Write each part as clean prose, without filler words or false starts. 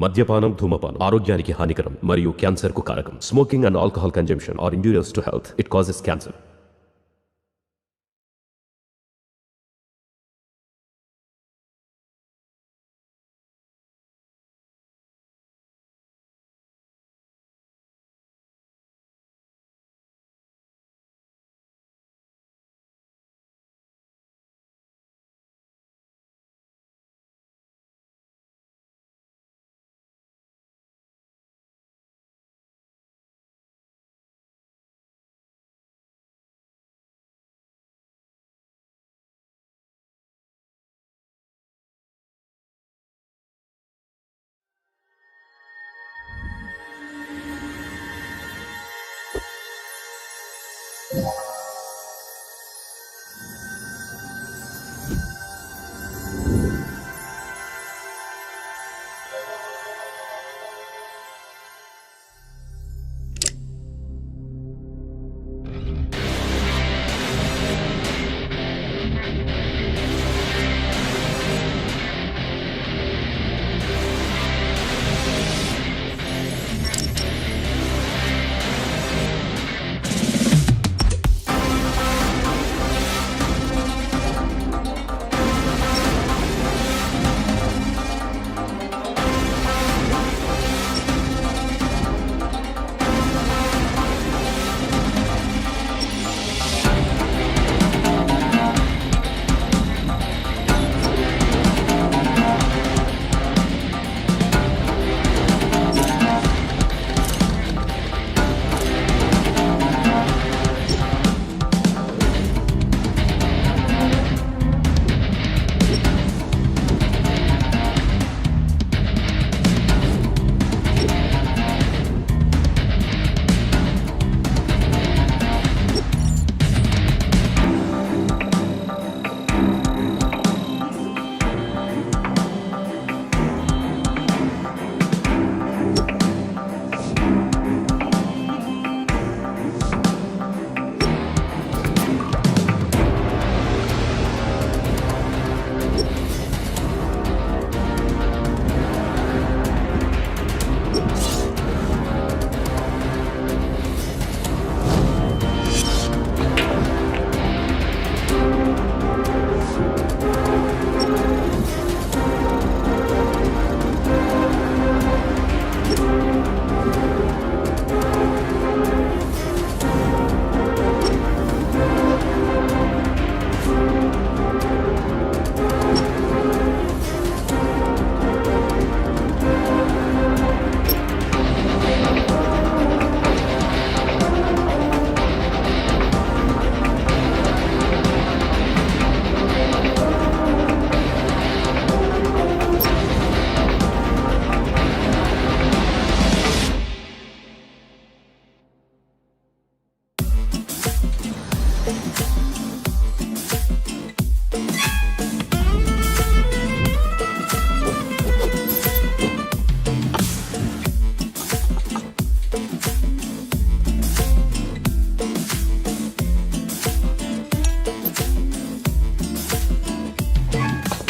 మద్యపానం ధూమపానం ఆరోగ్యానికి హానికరం మరియు క్యాన్సర్ కు కారకం. Smoking and alcohol consumption are injurious to health. It causes cancer.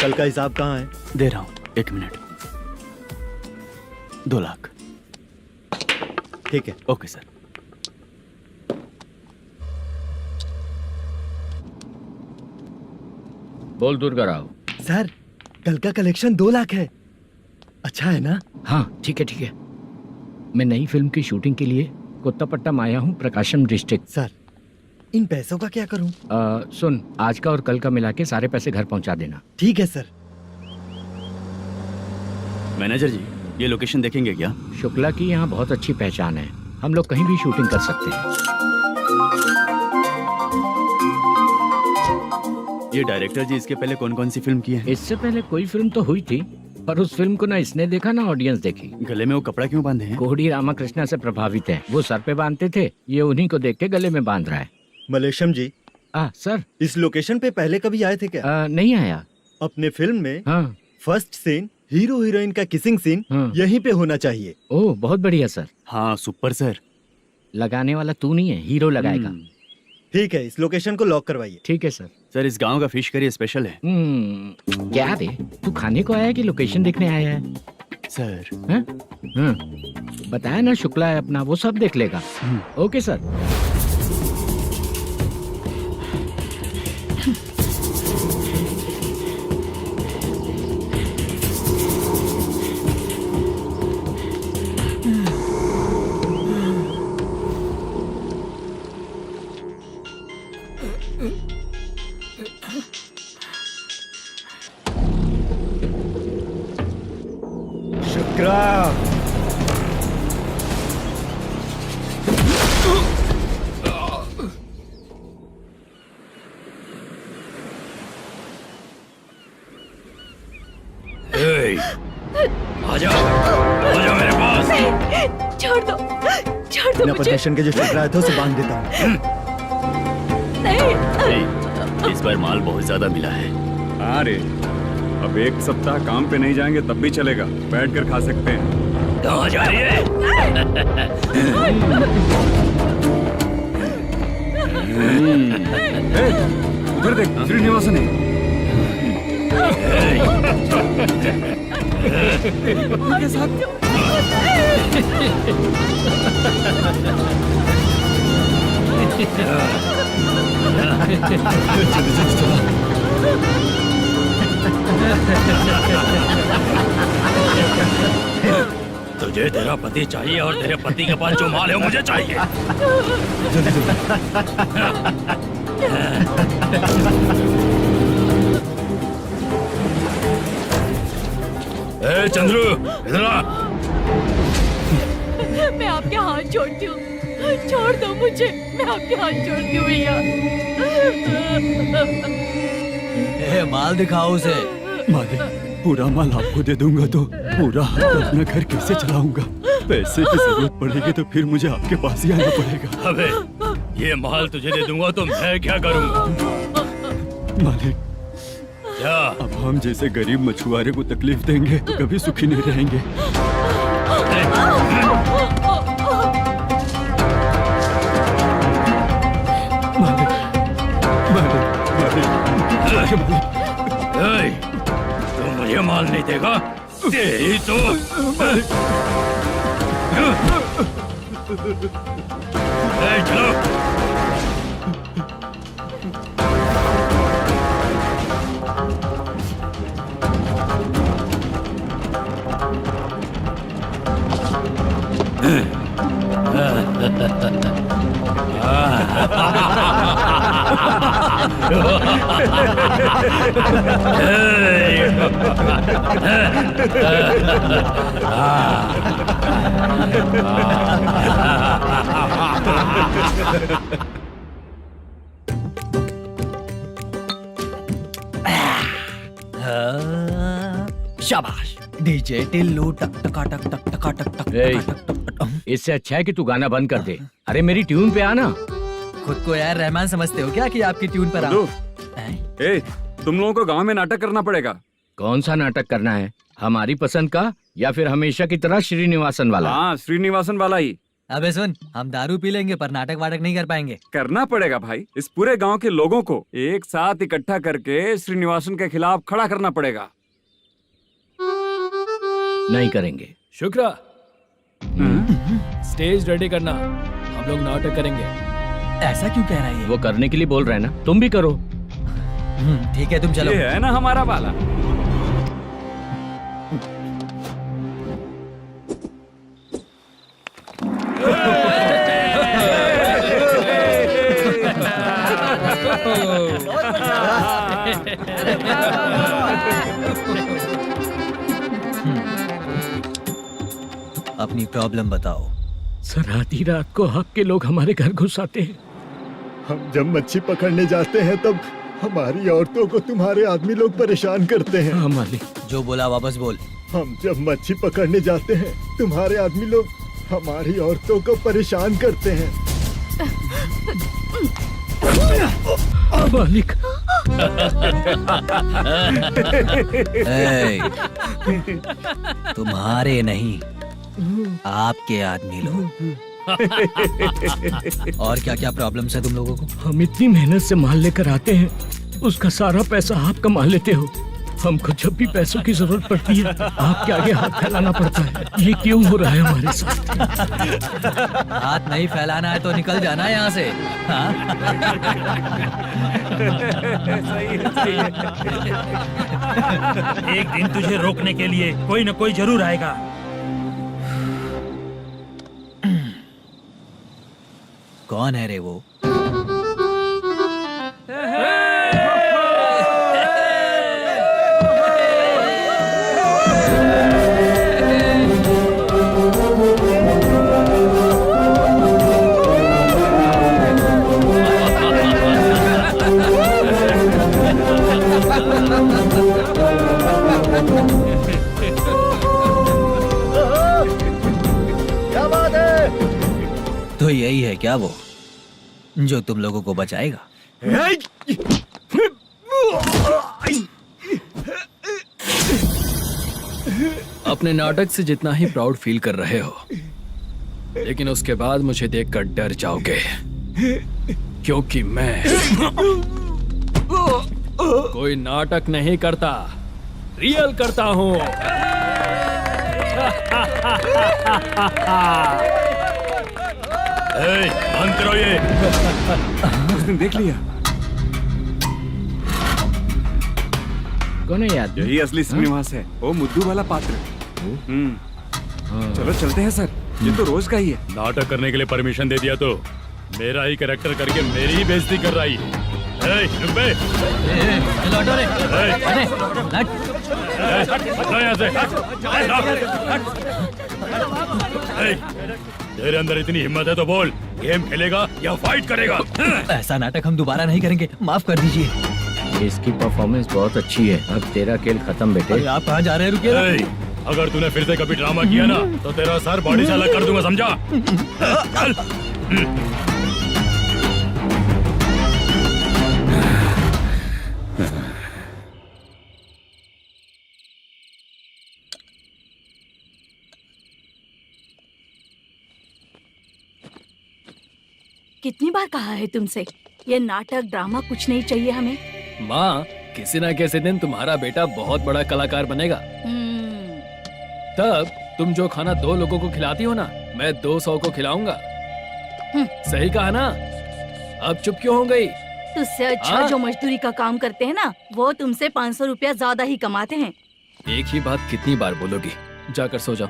कल का हिसाब कहाँ है? दे रहा हूँ, 1 मिनट. 2 लाख. ठीक है. Okay sir. बोल दुर्गा राव. सर कल का कलेक्शन 2 लाख है. अच्छा है ना? हाँ ठीक है ठीक है. मैं नई फिल्म की शूटिंग के लिए कोत्तापट्टम आया हूँ, प्रकाशम डिस्ट्रिक्ट. सर इन पैसों का क्या करूँ? सुन, आज का और कल का मिला के सारे पैसे घर पहुँचा देना. ठीक है सर. मैनेजर जी, ये लोकेशन देखेंगे क्या? शुक्ला की यहाँ बहुत अच्छी पहचान है, हम लोग कहीं भी शूटिंग कर सकते हैं. ये डायरेक्टर जी इसके पहले कौन कौन सी फिल्म की है? इससे पहले कोई फिल्म तो हुई थी, पर उस फिल्म को ना इसने देखा ना ऑडियंस देखी. गले में वो कपड़ा क्यों बांधे हैं? कोहड़ी रामाकृष्णा से प्रभावित है. वो सर पे बांधते थे, ये उन्हीं को देख के गले में बांध रहा है. मलेशम जी, सर इस लोकेशन पे पहले कभी आए थे क्या? नहीं आया. अपने फिल्म में हाँ. फर्स्ट सीन हीरो हीरोइन का किसिंग सीन हाँ. यहीं पे होना चाहिए. ओह बहुत बढ़िया सर. हाँ सुपर सर. लगाने वाला तू नहीं है, हीरो लगाएगा. ठीक है, इस लोकेशन को लॉक करवाइए. ठीक है सर. सर इस गांव का फिश करी स्पेशल है. क्या रे, तू खाने को आया है कि लोकेशन देखने आया है? सर हैं? हाँ, बताया ना शुक्ला है अपना, वो सब देख लेगा। Okay sir. शुक्रा, आजा आजा मेरे पास। छोड़ दो बिना मुझे। परमिशन के जो शुक्रा है तो उसे बांध देता हूँ। नहीं, इस बार माल बहुत ज्यादा मिला है। हाँ रे, अब एक सप्ताह काम पे नहीं जाएंगे तब भी चलेगा, बैठ कर खा सकते हैं। कहाँ जा रही है? उधर देख, श्रीनिवासन है। उनके साथ तुझे तेरा पति चाहिए और तेरे पति के पास जो माल है वो मुझे चाहिए। ए चंद्रू, इधर आ। मैं आपके हाथ जोड़ती हूँ, छोड़ दो मुझे, मैं आपके हाथ जोड़ती हूँ भैया। माल दिखाओ उसे। मालिक, पूरा माल आपको दे दूंगा तो पूरा अपना घर कैसे चलाऊंगा? पैसे की जरूरत पड़ेगी तो फिर मुझे आपके पास ही आना पड़ेगा। अबे ये माल तुझे दे दूंगा तो मैं क्या करूंगा? मालिक, क्या? अब हम जैसे गरीब मछुआरे को तकलीफ देंगे तो कभी सुखी नहीं रहेंगे। मालिक, मालिक, मालिक, ए, तू मुझे माल नहीं देगा तेरी तो ए, चलो। शाबाश। डीजे टिल्लू टक टका टक टक टका टक टक ए, टका टक टक टक। इससे अच्छा है कि तू गाना बंद कर दे। अरे मेरी ट्यून पे आना। खुद को यार रहमान समझते हो क्या कि आपकी ट्यून पर गुड्डू, हैं? ए, तुम लोगों को गांव में नाटक करना पड़ेगा। कौन सा नाटक करना है? हमारी पसंद का या फिर हमेशा की तरह श्रीनिवासन वाला? हाँ, श्रीनिवासन वाला ही अबे सुन, हम दारू पी लेंगे पर नाटक वाटक नहीं कर पाएंगे। करना पड़ेगा भाई। इस पूरे गांव के लोगों को एक साथ इकट्ठा करके श्रीनिवासन के खिलाफ खड़ा करना पड़ेगा। नहीं करेंगे। शुक्रा, स्टेज रेडी करना, हम लोग नाटक करेंगे। ऐसा क्यों कह रहा है ये? वो करने के लिए बोल रहे हैं ना, तुम भी करो। ठीक है, तुम चलो। ये है ना हमारा वाला। अपनी प्रॉब्लम बताओ। सर, आधी रात को आपके लोग हमारे घर घुस आते हैं। हम जब मच्छी पकड़ने जाते हैं तब हमारी औरतों को तुम्हारे आदमी लोग परेशान करते हैं। हाँ मालिक। जो बोला वापस बोल। हम जब मच्छी पकड़ने जाते हैं तुम्हारे आदमी लोग हमारी औरतों को परेशान करते हैं। मालिक। तुम्हारे नहीं, आपके आदमी लोग। और क्या क्या प्रॉब्लम्स है तुम लोगों को? हम इतनी मेहनत से माल लेकर आते हैं, उसका सारा पैसा आप कमा लेते हो। हमको जब भी पैसों की जरूरत पड़ती है आपके आगे हाथ फैलाना पड़ता है। ये क्यों हो रहा है हमारे साथ? हाथ नहीं फैलाना है तो निकल जाना है यहाँ से। हाँ? एक दिन तुझे रोकने के लिए कोई न कोई जरूर आएगा। कौन है रे वो? क्या बात है? तो यही है क्या वो जो तुम लोगों को बचाएगा? अपने नाटक से जितना ही प्राउड फील कर रहे हो, लेकिन उसके बाद मुझे देखकर डर जाओगे, क्योंकि मैं कोई नाटक नहीं करता, रियल करता हूँ। बंद करो ये। उसने देख लिया। कौन है याद? यही असली श्रीनिवास है, वो मुद्दू वाला पात्र। चलो चलते हैं सर, ये तो रोज का ही है। नाटक करने के लिए परमिशन दे दिया तो मेरा ही कैरेक्टर करके मेरी ही बेइज्जती कर रही है। रुक बे। लौटो रे। हटो यहाँ से। तेरे अंदर इतनी हिम्मत है तो बोल, गेम खेलेगा या फाइट करेगा? ऐसा नाटक हम दोबारा नहीं करेंगे, माफ कर दीजिए। इसकी परफॉर्मेंस बहुत अच्छी है। अब तेरा खेल खत्म बेटे। अरे आप कहाँ जा रहे हैं? रुकिए। अगर तूने फिर से कभी ड्रामा किया ना तो तेरा सर बॉडी से अलग कर दूंगा, समझा? चल। कितनी बार कहा है तुमसे, ये नाटक ड्रामा कुछ नहीं चाहिए हमें। माँ, किसी न किसी दिन तुम्हारा बेटा बहुत बड़ा कलाकार बनेगा। तब तुम जो खाना 2 लोगों को खिलाती हो ना, मैं 200 को खिलाऊंगा। सही कहा ना? अब चुप क्यों हो गई? तुझसे अच्छा जो मजदूरी का काम करते हैं ना, वो तुमसे 500 रुपया ज्यादा ही कमाते हैं। एक ही बात कितनी बार बोलोगी? जाकर सो जाओ,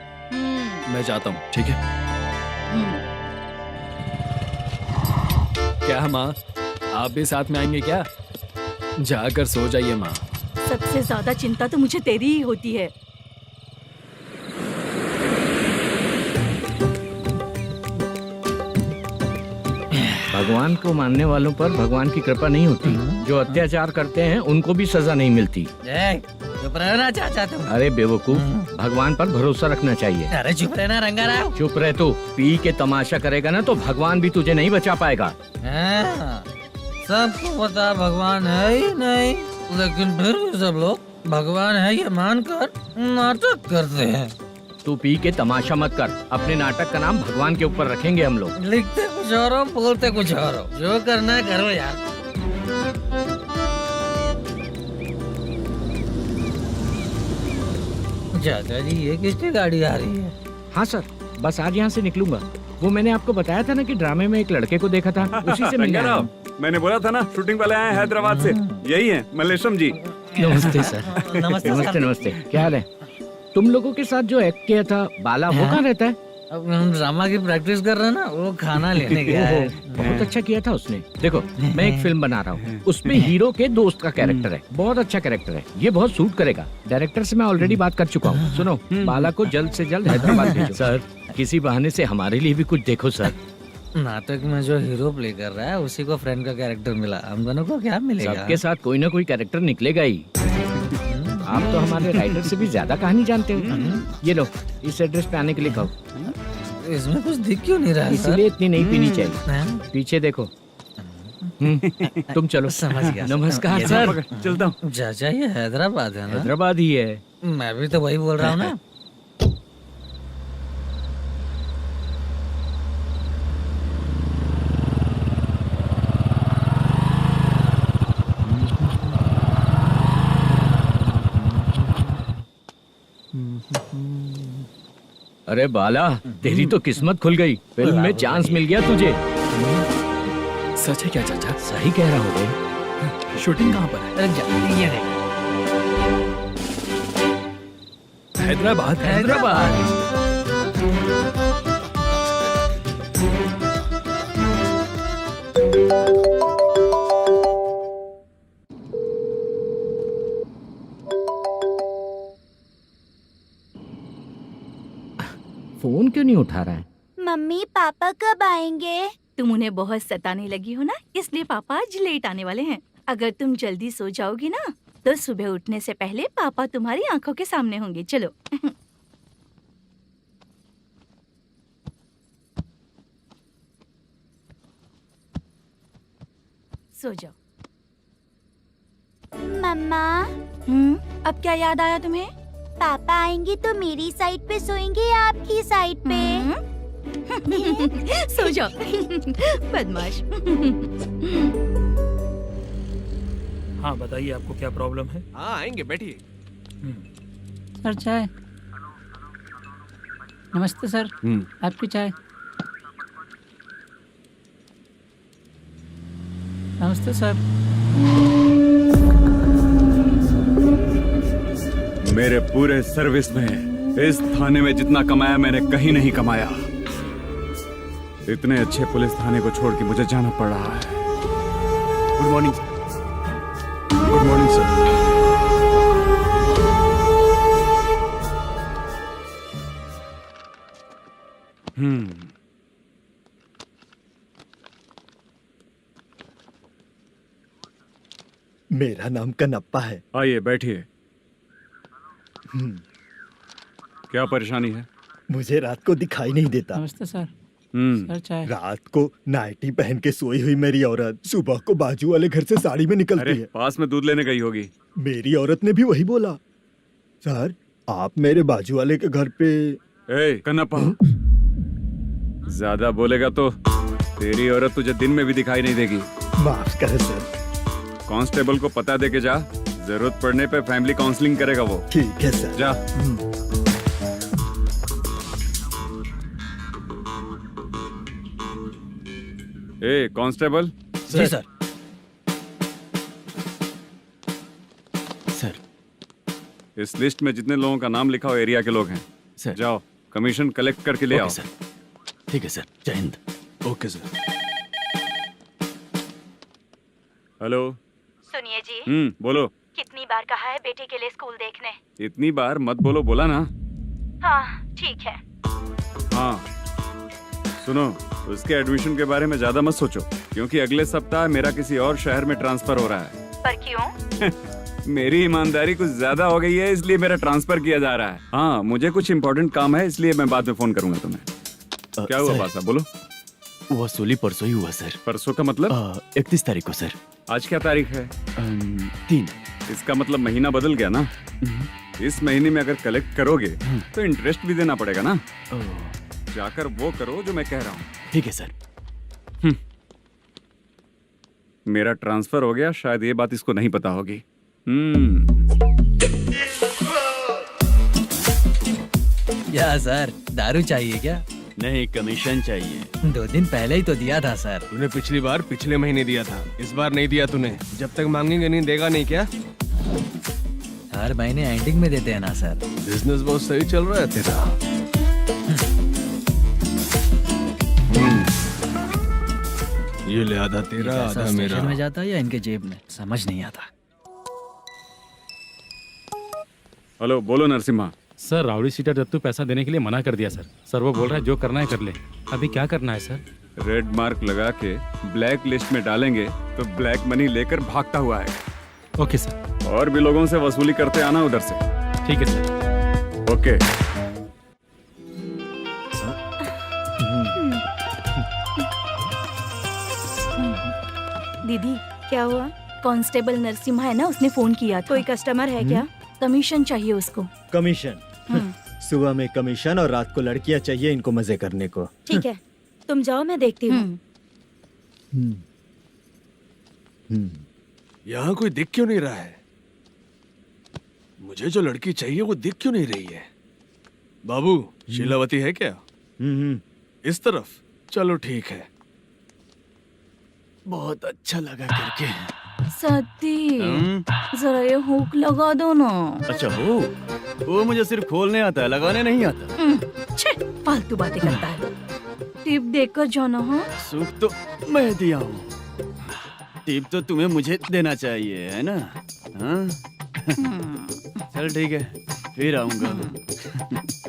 मैं जाता हूँ, ठीक है? क्या माँ, आप भी साथ में आएंगे क्या? जाकर सो जाइए माँ। सबसे ज्यादा चिंता तो मुझे तेरी ही होती है। भगवान को मानने वालों पर भगवान की कृपा नहीं होती। जो अत्याचार करते हैं उनको भी सजा नहीं मिलती। चुप रहना चाचा तुम। अरे बेवकूफ, भगवान पर भरोसा रखना चाहिए। अरे चुप रहना रंगा राव। चुप रह तू। पी के तमाशा करेगा ना तो भगवान भी तुझे नहीं बचा पाएगा। सबको पता भगवान है ही नहीं, लेकिन फिर भी सब लोग भगवान है ये मानकर नाटक करते हैं। तू पी के तमाशा मत कर। अपने नाटक का नाम भगवान के ऊपर रखेंगे हम लोग। लिखते कुछ और हो, बोलते कुछ और हो, जो करना है करो यार। चाचा जी, ये किसकी गाड़ी आ रही है? हाँ सर, बस आज यहाँ से निकलूंगा। वो मैंने आपको बताया था ना कि ड्रामे में एक लड़के को देखा था, उसी से मिलने आया हूँ। मैंने बोला था ना, शूटिंग वाले आए हैं हैदराबाद से। यही है मल्लेशम जी। नमस्ते सर। नमस्ते नमस्ते नमस्ते। क्या हाल है? तुम लोगों के साथ जो एक्ट किया था बाला, वो कहाँ रहता है? अब हम ड्रामा की प्रैक्टिस कर रहे हैं ना, वो खाना लेने गया है। बहुत अच्छा किया था उसने। देखो, मैं एक फिल्म बना रहा हूँ, उसमें हीरो के दोस्त का कैरेक्टर है। बहुत अच्छा कैरेक्टर है, ये बहुत सूट करेगा। डायरेक्टर से मैं ऑलरेडी बात कर चुका हूँ। सुनो, बाला को जल्द से जल्द हैदराबाद भेजो। सर, किसी बहाने से हमारे लिए भी कुछ देखो सर। नाटक में जो हीरो प्ले कर रहा है उसी को फ्रेंड का कैरेक्टर मिला, हम दोनों को क्या मिलेगा? सबके साथ कोई ना कोई कैरेक्टर निकलेगा ही। आप तो हमारे राइटर से भी ज्यादा कहानी जानते हो। ये लो, इस एड्रेस पे आने के लिए कहो। इसमें कुछ दिख क्यों नहीं रहा? इसलिए इतनी नहीं पीनी चाहिए। पीछे देखो। तुम चलो। समझ गया। नमस्कार सर। चलता हूँ। चाचा, ये हैदराबाद है ना? हैदराबाद ही है। मैं भी तो वही बोल रहा हूँ ना। अरे बाला, तेरी तो किस्मत खुल गई, फिल्म में चांस मिल गया तुझे। सच है क्या चाचा? सही कह रहा हूँ भाई। शूटिंग कहाँ पर है? रुक जा, ये देख। हैदराबाद। हैदराबाद। फोन क्यों नहीं उठा रहा है? मम्मी पापा कब आएंगे? तुम उन्हें बहुत सताने लगी हो ना, इसलिए पापा आज लेट आने वाले हैं। अगर तुम जल्दी सो जाओगी ना तो सुबह उठने से पहले पापा तुम्हारी आंखों के सामने होंगे। चलो। सो जाओ। मम्मा, अब क्या याद आया तुम्हें? पापा आएंगे तो मेरी साइड पे सोएंगे या आपकी साइड पे? सो जाओ। बदमाश। हाँ बताइए, आपको क्या प्रॉब्लम है? हाँ आएंगे, बैठिए। सर चाय। नमस्ते सर, आपकी चाय। नमस्ते सर। मेरे पूरे सर्विस में इस थाने में जितना कमाया मैंने कहीं नहीं कमाया। इतने अच्छे पुलिस थाने को छोड़ के मुझे जाना पड़ रहा है। Good morning sir. Good morning sir. मेरा नाम कनप्पा है। आइए बैठिए। क्या परेशानी है? मुझे रात को दिखाई नहीं देता। नमस्ते सर। सर चाय। रात को नाइटी पहन के सोई हुई मेरी औरत सुबह को बाजू वाले घर से साड़ी में निकलती अरे है। पास में दूध लेने गई होगी। मेरी औरत ने भी वही बोला। सर, आप मेरे बाजू वाले के घर पे। ए कन्नप्पा, ज्यादा बोलेगा तो तेरी औरत तुझे दिन में भी दिखाई नहीं देगी। माफ करें सर। कांस्टेबल को पता दे के जा, जरूरत पड़ने पे फैमिली काउंसलिंग करेगा वो। ठीक है सर। जा। ए कांस्टेबल। जी सर। सर, इस लिस्ट में जितने लोगों का नाम लिखा हो एरिया के लोग हैं। सर। जाओ कमीशन कलेक्ट करके ले आओ। सर। ठीक है सर। जय हिंद। Okay sir. हेलो। सुनिए जी। बोलो। कितनी बार कहा है बेटे के लिए स्कूल देखने? इतनी बार मत बोलो, बोला ना। हाँ ठीक है। हाँ सुनो, उसके एडमिशन के बारे में ज्यादा मत सोचो, क्योंकि अगले सप्ताह मेरा किसी और शहर में ट्रांसफर हो रहा है। पर क्यों? मेरी ईमानदारी कुछ ज्यादा हो गई है, इसलिए मेरा ट्रांसफर किया जा रहा है। हाँ मुझे कुछ इम्पोर्टेंट काम है, इसलिए मैं बाद में फोन करूंगा तुम्हें। क्या हुआ पासा, बोलो। वसूली परसों ही हुआ सर। परसों का मतलब? 31 तारीख को सर। आज क्या तारीख है? 3। इसका मतलब महीना बदल गया ना। इस महीने में अगर कलेक्ट करोगे तो इंटरेस्ट भी देना पड़ेगा ना। जाकर वो करो जो मैं कह रहा हूँ। ठीक है सर। मेरा ट्रांसफर हो गया, शायद ये बात इसको नहीं पता होगी। क्या सर, दारू चाहिए क्या? नहीं, कमीशन चाहिए। 2 दिन पहले ही तो दिया था सर। तूने पिछली बार पिछले महीने दिया था, इस बार नहीं दिया तूने। जब तक मांगेंगे नहीं देगा नहीं क्या? हर महीने एंडिंग में देते हैं ना सर। बिजनेस बहुत सही चल रहा है तेरा। ये ले आधा तेरा, पैसा आधा मेरा। स्टेशन में जाता है या इनके जेब में, समझ नहीं आता। हेलो, बोलो Narasimha. Sir, rowdy seater Dattu पैसा देने के लिए मना कर दिया सर। सर वो बोल रहा है जो करना है कर ले। अभी क्या करना है सर? रेड मार्क लगा के ब्लैक लिस्ट में डालेंगे तो ब्लैक मनी लेकर भागता हुआ है। Okay sir. और भी लोगों से वसूली करते आना उधर से। ठीक है सर। ओके। दीदी क्या हुआ? कांस्टेबल नरसिम्हा है ना, उसने फोन किया था। कोई कस्टमर है क्या? कमीशन चाहिए उसको। कमीशन? सुबह में कमीशन और रात को लड़कियां चाहिए इनको मजे करने को। ठीक है, तुम जाओ, मैं देखती हूँ। यहाँ कोई दिख क्यों नहीं रहा है? मुझे जो लड़की चाहिए वो दिख क्यों नहीं रही है? बाबू शीलावती है क्या? इस तरफ चलो ठीक है। बहुत अच्छा लगा करके। सती जरा ये हुक लगा दो ना। अच्छा वो मुझे सिर्फ खोलने आता है, लगाने नहीं आता। छे, फालतू बातें करता है। टिप देकर जाना। हाँ सुख तो मैं दिया हूँ, टिप तो तुम्हें मुझे देना चाहिए, है ना? हाँ? चल ठीक है, फिर आऊंगा।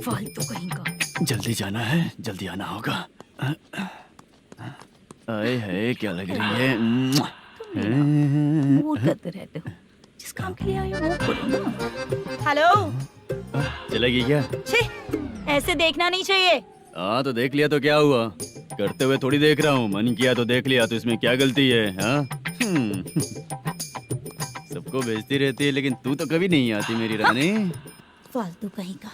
फालतू कहीं का। जल्दी जाना है, जल्दी आना होगा। आए है क्या लग रही है। मूड करते रहते हो। जिस काम के लिए आए हो वो करो ना। हेलो, चलेगी क्या? छी, ऐसे देखना नहीं चाहिए। हाँ तो देख लिया तो क्या हुआ, करते हुए थोड़ी देख रहा हूँ। मन किया तो देख लिया, तो इसमें क्या गलती है? हाँ? सबको भेजती रहती है, लेकिन तू तो कभी नहीं आती मेरी रानी। फालतू कहीं का।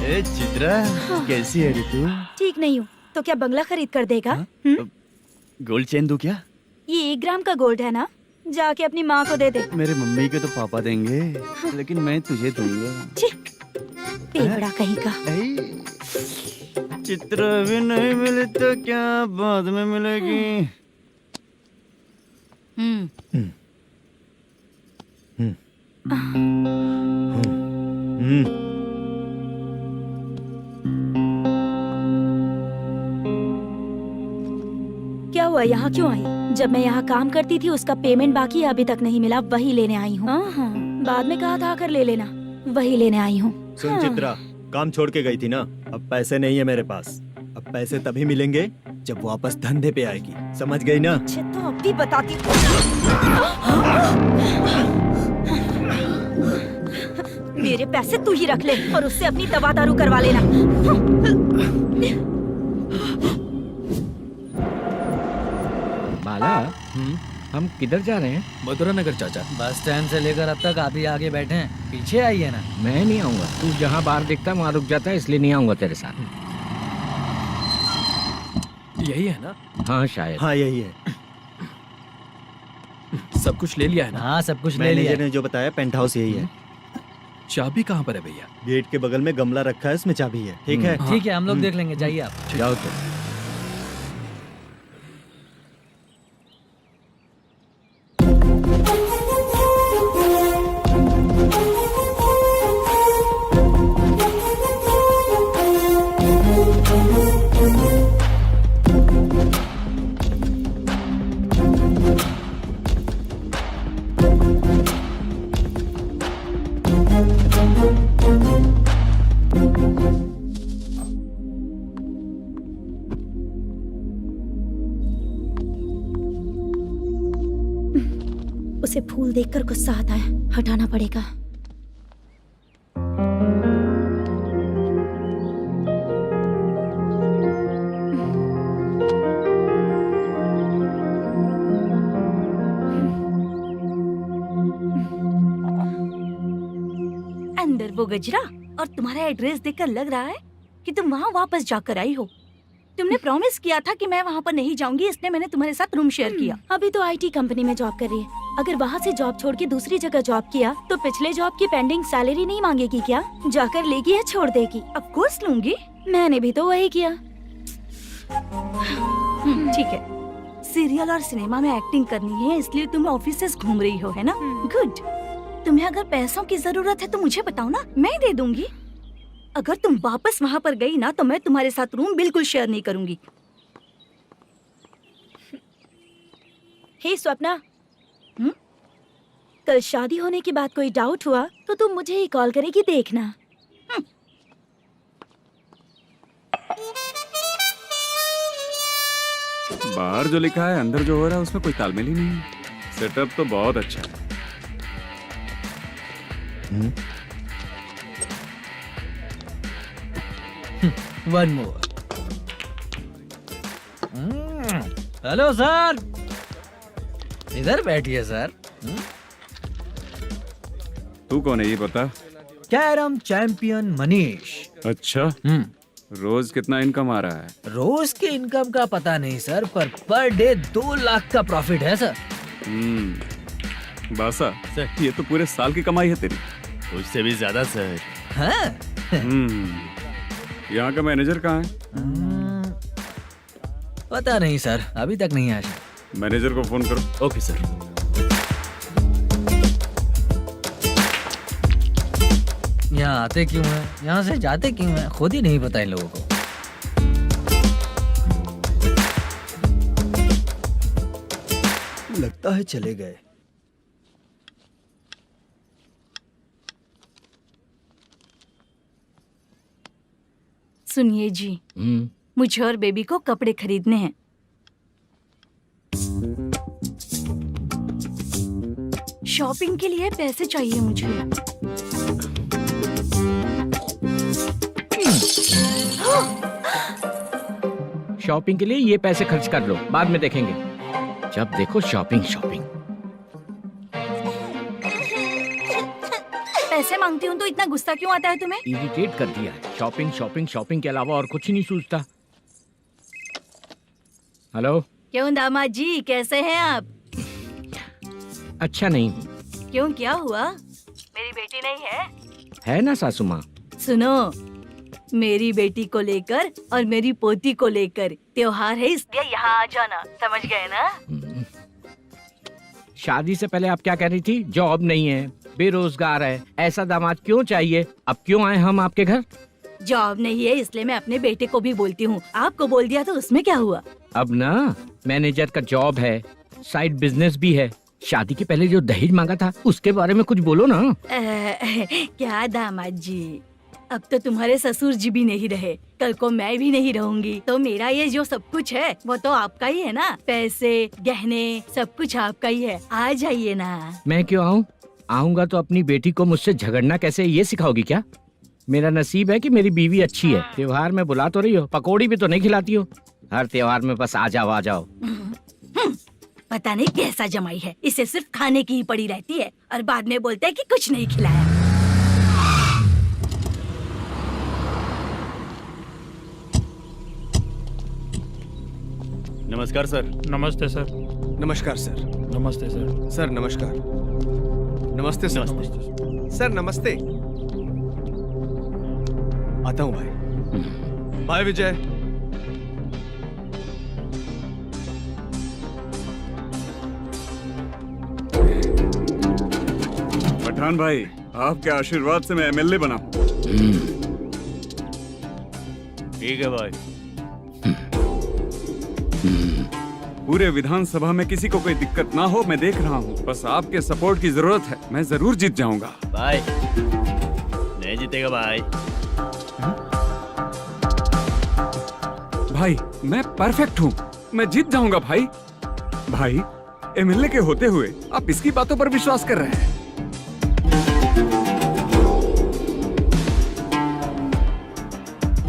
ए चित्रा, कैसी है रे तू? ठीक नहीं हूँ तो क्या बंगला खरीद कर देगा? गोल्ड चेन दूं क्या? ये 1 ग्राम का गोल्ड है ना, जाके अपनी माँ को दे दे। मेरे मम्मी के तो पापा देंगे, लेकिन मैं तुझे दूंगा। पेवड़ा कहीं का। चित्रा भी नहीं मिली तो क्या बाद में मिलेगी? क्या हुआ, यहाँ क्यों आई? जब मैं यहाँ काम करती थी उसका पेमेंट बाकी अभी तक नहीं मिला, वही लेने आई हूँ। बाद में कहा था आकर ले लेना, वही लेने आई हूँ। सुन चित्रा, काम छोड़ के गई थी ना, अब पैसे नहीं है मेरे पास। अब पैसे तभी मिलेंगे जब वापस धंधे पे आएगी, समझ गई ना? अच्छा तो अब भी बताती। मेरे पैसे तू ही रख ले और उससे अपनी दवा दारू करवा लेना। बाला, हम किधर जा रहे हैं? मथुरा नगर चाचा। बस स्टैंड से लेकर अब तक आप ही आगे बैठे हैं, पीछे आइए ना। मैं नहीं आऊंगा, तू जहाँ बाहर दिखता वहाँ रुक जाता है, इसलिए नहीं आऊंगा तेरे साथ। यही है ना? हाँ शायद। हाँ यही है। सब कुछ ले लिया है ना? हाँ सब कुछ ले लिया। मैनेजर ने जो बताया पेंट हाउस यही है। चाबी कहाँ पर है भैया? गेट के बगल में गमला रखा है, इसमें चाबी है। ठीक है? ठीक है, हम लोग देख लेंगे, जाइए आप। जाओ तो। उसे फूल देखकर गुस्सा आता है, हटाना पड़ेगा। अंदर वो गजरा और तुम्हारा एड्रेस देखकर लग रहा है कि तुम वहाँ वापस जाकर आई हो। तुमने प्रॉमिस किया था कि मैं वहाँ पर नहीं जाऊंगी, इसलिए मैंने तुम्हारे साथ रूम शेयर किया। अभी तो आईटी कंपनी में जॉब कर रही है। अगर वहाँ से जॉब छोड़ के दूसरी जगह जॉब किया तो पिछले जॉब की पेंडिंग सैलरी नहीं मांगेगी क्या? जाकर लेगी या छोड़ देगी? ऑफ कोर्स लूंगी। मैंने भी तो वही किया। ठीक है, सीरियल और सिनेमा में एक्टिंग करनी है, इसलिए तुम ऑफिसेस घूम रही हो, है ना? गुड। तुम्हें अगर पैसों की जरूरत है तो मुझे बताओ ना, मैं दे दूंगी। अगर तुम वापस वहाँ पर गई ना तो मैं तुम्हारे साथ रूम बिल्कुल शेयर नहीं करूंगी। हे स्वप्ना, कल शादी होने की बात कोई डाउट हुआ तो तुम मुझे ही कॉल करेगी, देखना। बाहर जो लिखा है अंदर जो हो रहा है उसमें कोई तालमेल ही नहीं है। सेटअप तो बहुत अच्छा है। One more. हेलो सर, इधर बैठिए सर। तू कौन है ये बता? Carrom champion Manish. अच्छा, रोज कितना इनकम आ रहा है? रोज के इनकम का पता नहीं सर, पर डे 2 लाख का प्रॉफिट है सर। बासा ये तो पूरे साल की कमाई है तेरी। उससे भी ज्यादा सर। हाँ? यहाँ का मैनेजर कहाँ है? पता नहीं सर, अभी तक नहीं आया। मैनेजर को फोन करो। Okay sir. यहाँ आते क्यों हैं, यहाँ से जाते क्यों हैं, खुद ही नहीं पता इन लोगों को। लगता है चले गए। सुनिए जी, मुझे और बेबी को कपड़े खरीदने हैं। शॉपिंग के लिए पैसे चाहिए मुझे। शॉपिंग के लिए ये पैसे खर्च कर लो, बाद में देखेंगे। जब देखो शॉपिंग शॉपिंग। पैसे मांगती हूँ तो इतना गुस्सा क्यों आता है तुम्हें? इरिटेट कर दिया है। शॉपिंग शॉपिंग शॉपिंग के अलावा और कुछ नहीं सूझता। हेलो। क्यों दामाद जी, कैसे हैं आप? अच्छा नहीं। क्यों, क्या हुआ? मेरी बेटी नहीं है? है ना सासू माँ। सुनो, मेरी बेटी को लेकर और मेरी पोती को लेकर त्योहार है, इसलिए यहाँ आ जाना, समझ गए ना? शादी से पहले आप क्या कह रही थी? जॉब नहीं है, बेरोजगार है, ऐसा दामाद क्यों चाहिए? अब क्यों आए हम आपके घर? जॉब नहीं है इसलिए मैं अपने बेटे को भी बोलती हूँ। आपको बोल दिया तो उसमें क्या हुआ? अब ना मैनेजर का जॉब है, साइड बिजनेस भी है। शादी के पहले जो दहेज मांगा था उसके बारे में कुछ बोलो ना। क्या दामाद जी, अब तो तुम्हारे ससुर जी भी नहीं रहे, कल को मैं भी नहीं रहूंगी, तो मेरा ये जो सब कुछ है वो तो आपका ही है ना। पैसे, गहने, सब कुछ आपका ही है। आ जाइए ना। मैं क्यों आऊँ? आऊंगा तो अपनी बेटी को मुझसे झगड़ना कैसे ये सिखाओगी क्या? मेरा नसीब है कि मेरी बीवी अच्छी है। त्योहार में बुला तो रही हो, पकौड़ी भी तो नहीं खिलाती हो। हर त्योहार में बस आ जाओ आ जाओ। पता नहीं कैसा जमाई है, इसे सिर्फ खाने की ही पड़ी रहती है और बाद में बोलते हैं कि कुछ नहीं खिलाया। नमस्कार सर। नमस्ते सर। नमस्कार सर। नमस्ते सर। सर नमस्कार। नमस्ते सर। सर नमस्ते। आता हूँ भाई। बाय विजय। पठान भाई, आपके आशीर्वाद से मैं एमएलए बना हूँ। ठीक है भाई। पूरे विधानसभा में किसी को कोई दिक्कत ना हो, मैं देख रहा हूँ। बस आपके सपोर्ट की जरूरत है, मैं जरूर जीत जाऊंगा। भाई नहीं जीतेगा भाई। भाई मैं परफेक्ट हूँ, मैं जीत जाऊंगा भाई। भाई एमएलए के होते हुए आप इसकी बातों पर विश्वास कर रहे हैं?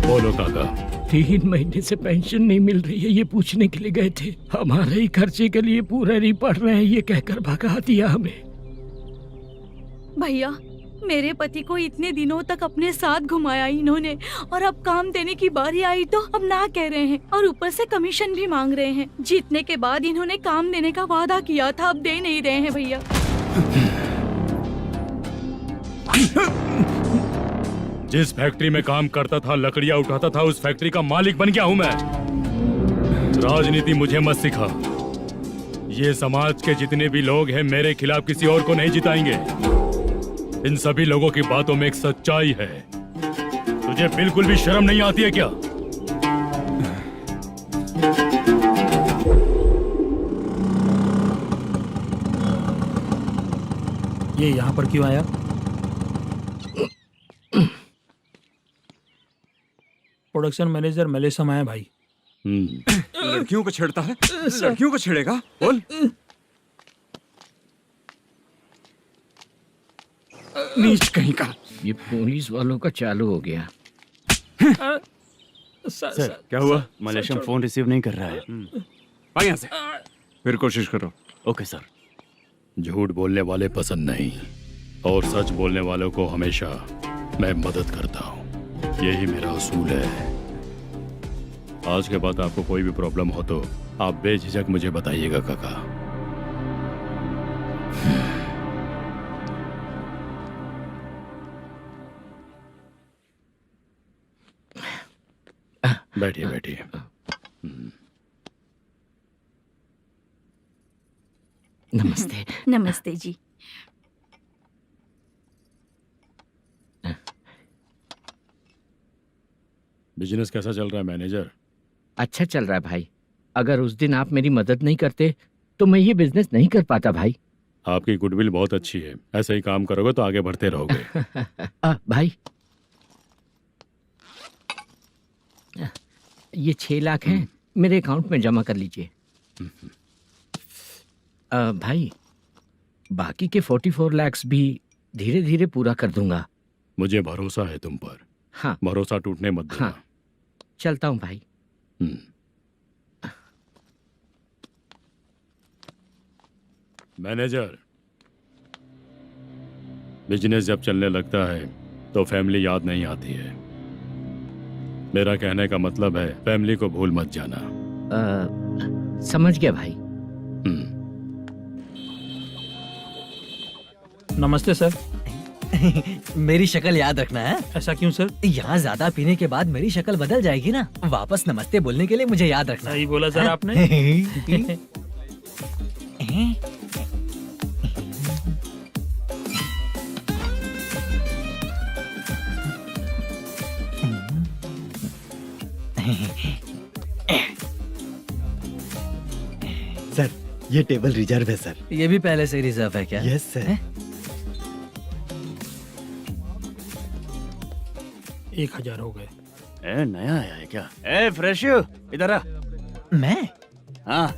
बोलो काका। 3 महीने से पेंशन नहीं मिल रही है, ये पूछने के लिए गए थे। हमारे ही खर्चे के लिए पूरा नहीं पड़ रहे हैं, ये कहकर भगा दिया हमें। भैया, मेरे पति को इतने दिनों तक अपने साथ घुमाया इन्होंने, और अब काम देने की बारी आई तो अब ना कह रहे हैं और ऊपर से कमीशन भी मांग रहे हैं। जीतने के बाद इन्होंने काम देने का वादा किया था, अब दे नहीं रहे हैं भैया। जिस फैक्ट्री में काम करता था, लकड़ियां उठाता था, उस फैक्ट्री का मालिक बन गया हूं मैं। राजनीति मुझे मत सिखा। ये समाज के जितने भी लोग हैं मेरे खिलाफ किसी और को नहीं जिताएंगे। इन सभी लोगों की बातों में एक सच्चाई है। तुझे बिल्कुल भी शर्म नहीं आती है क्या? ये यहाँ पर क्यों आया? प्रोडक्शन मैनेजर मलेशम आया भाई। लड़कियों को छेड़ता है, लड़कियों को छेड़ेगा? बोल। नीच कहीं का। ये पुलिस वालों का चालू हो गया। सर क्या हुआ? मलेशियन फोन रिसीव नहीं कर रहा है। भाई यहाँ से फिर कोशिश करो। Okay sir. झूठ बोलने वाले पसंद नहीं, और सच बोलने वालों को हमेशा मैं मदद करता हूँ। यही मेरा असूल है। आज के बाद आपको कोई भी प्रॉब्लम हो तो आप बेझिझक मुझे बताइएगा काका। बैठिए बैठिए। नमस्ते। नमस्ते जी। बिजनेस कैसा चल रहा है मैनेजर? अच्छा चल रहा है भाई। अगर उस दिन आप मेरी मदद नहीं करते तो मैं ये बिजनेस नहीं कर पाता भाई। आपकी गुडविल बहुत अच्छी है, ऐसे ही काम करोगे तो आगे बढ़ते रहोगे। भाई ये 6 लाख हैं, मेरे अकाउंट में जमा कर लीजिए। भाई बाकी के 44 लाख भी धीरे धीरे पूरा कर दूंगा। मुझे भरोसा है तुम पर। हाँ भरोसा टूटने मत देना। हाँ चलता हूँ भाई। मैनेजर, बिजनेस जब चलने लगता है तो फैमिली याद नहीं आती है। मेरा कहने का मतलब है फैमिली को भूल मत जाना। समझ गया भाई। नमस्ते सर। मेरी शक्ल याद रखना है। ऐसा क्यों सर? यहाँ ज्यादा पीने के बाद मेरी शक्ल बदल जाएगी ना। वापस नमस्ते बोलने के लिए मुझे याद रखना। सही बोला सर आपने। सर ये टेबल रिजर्व है सर। ये भी पहले से रिजर्व है क्या? Yes sir. 1000 हो गए। ए नया आया है क्या? ए फ्रेश इधर आ। मैं? हाँ।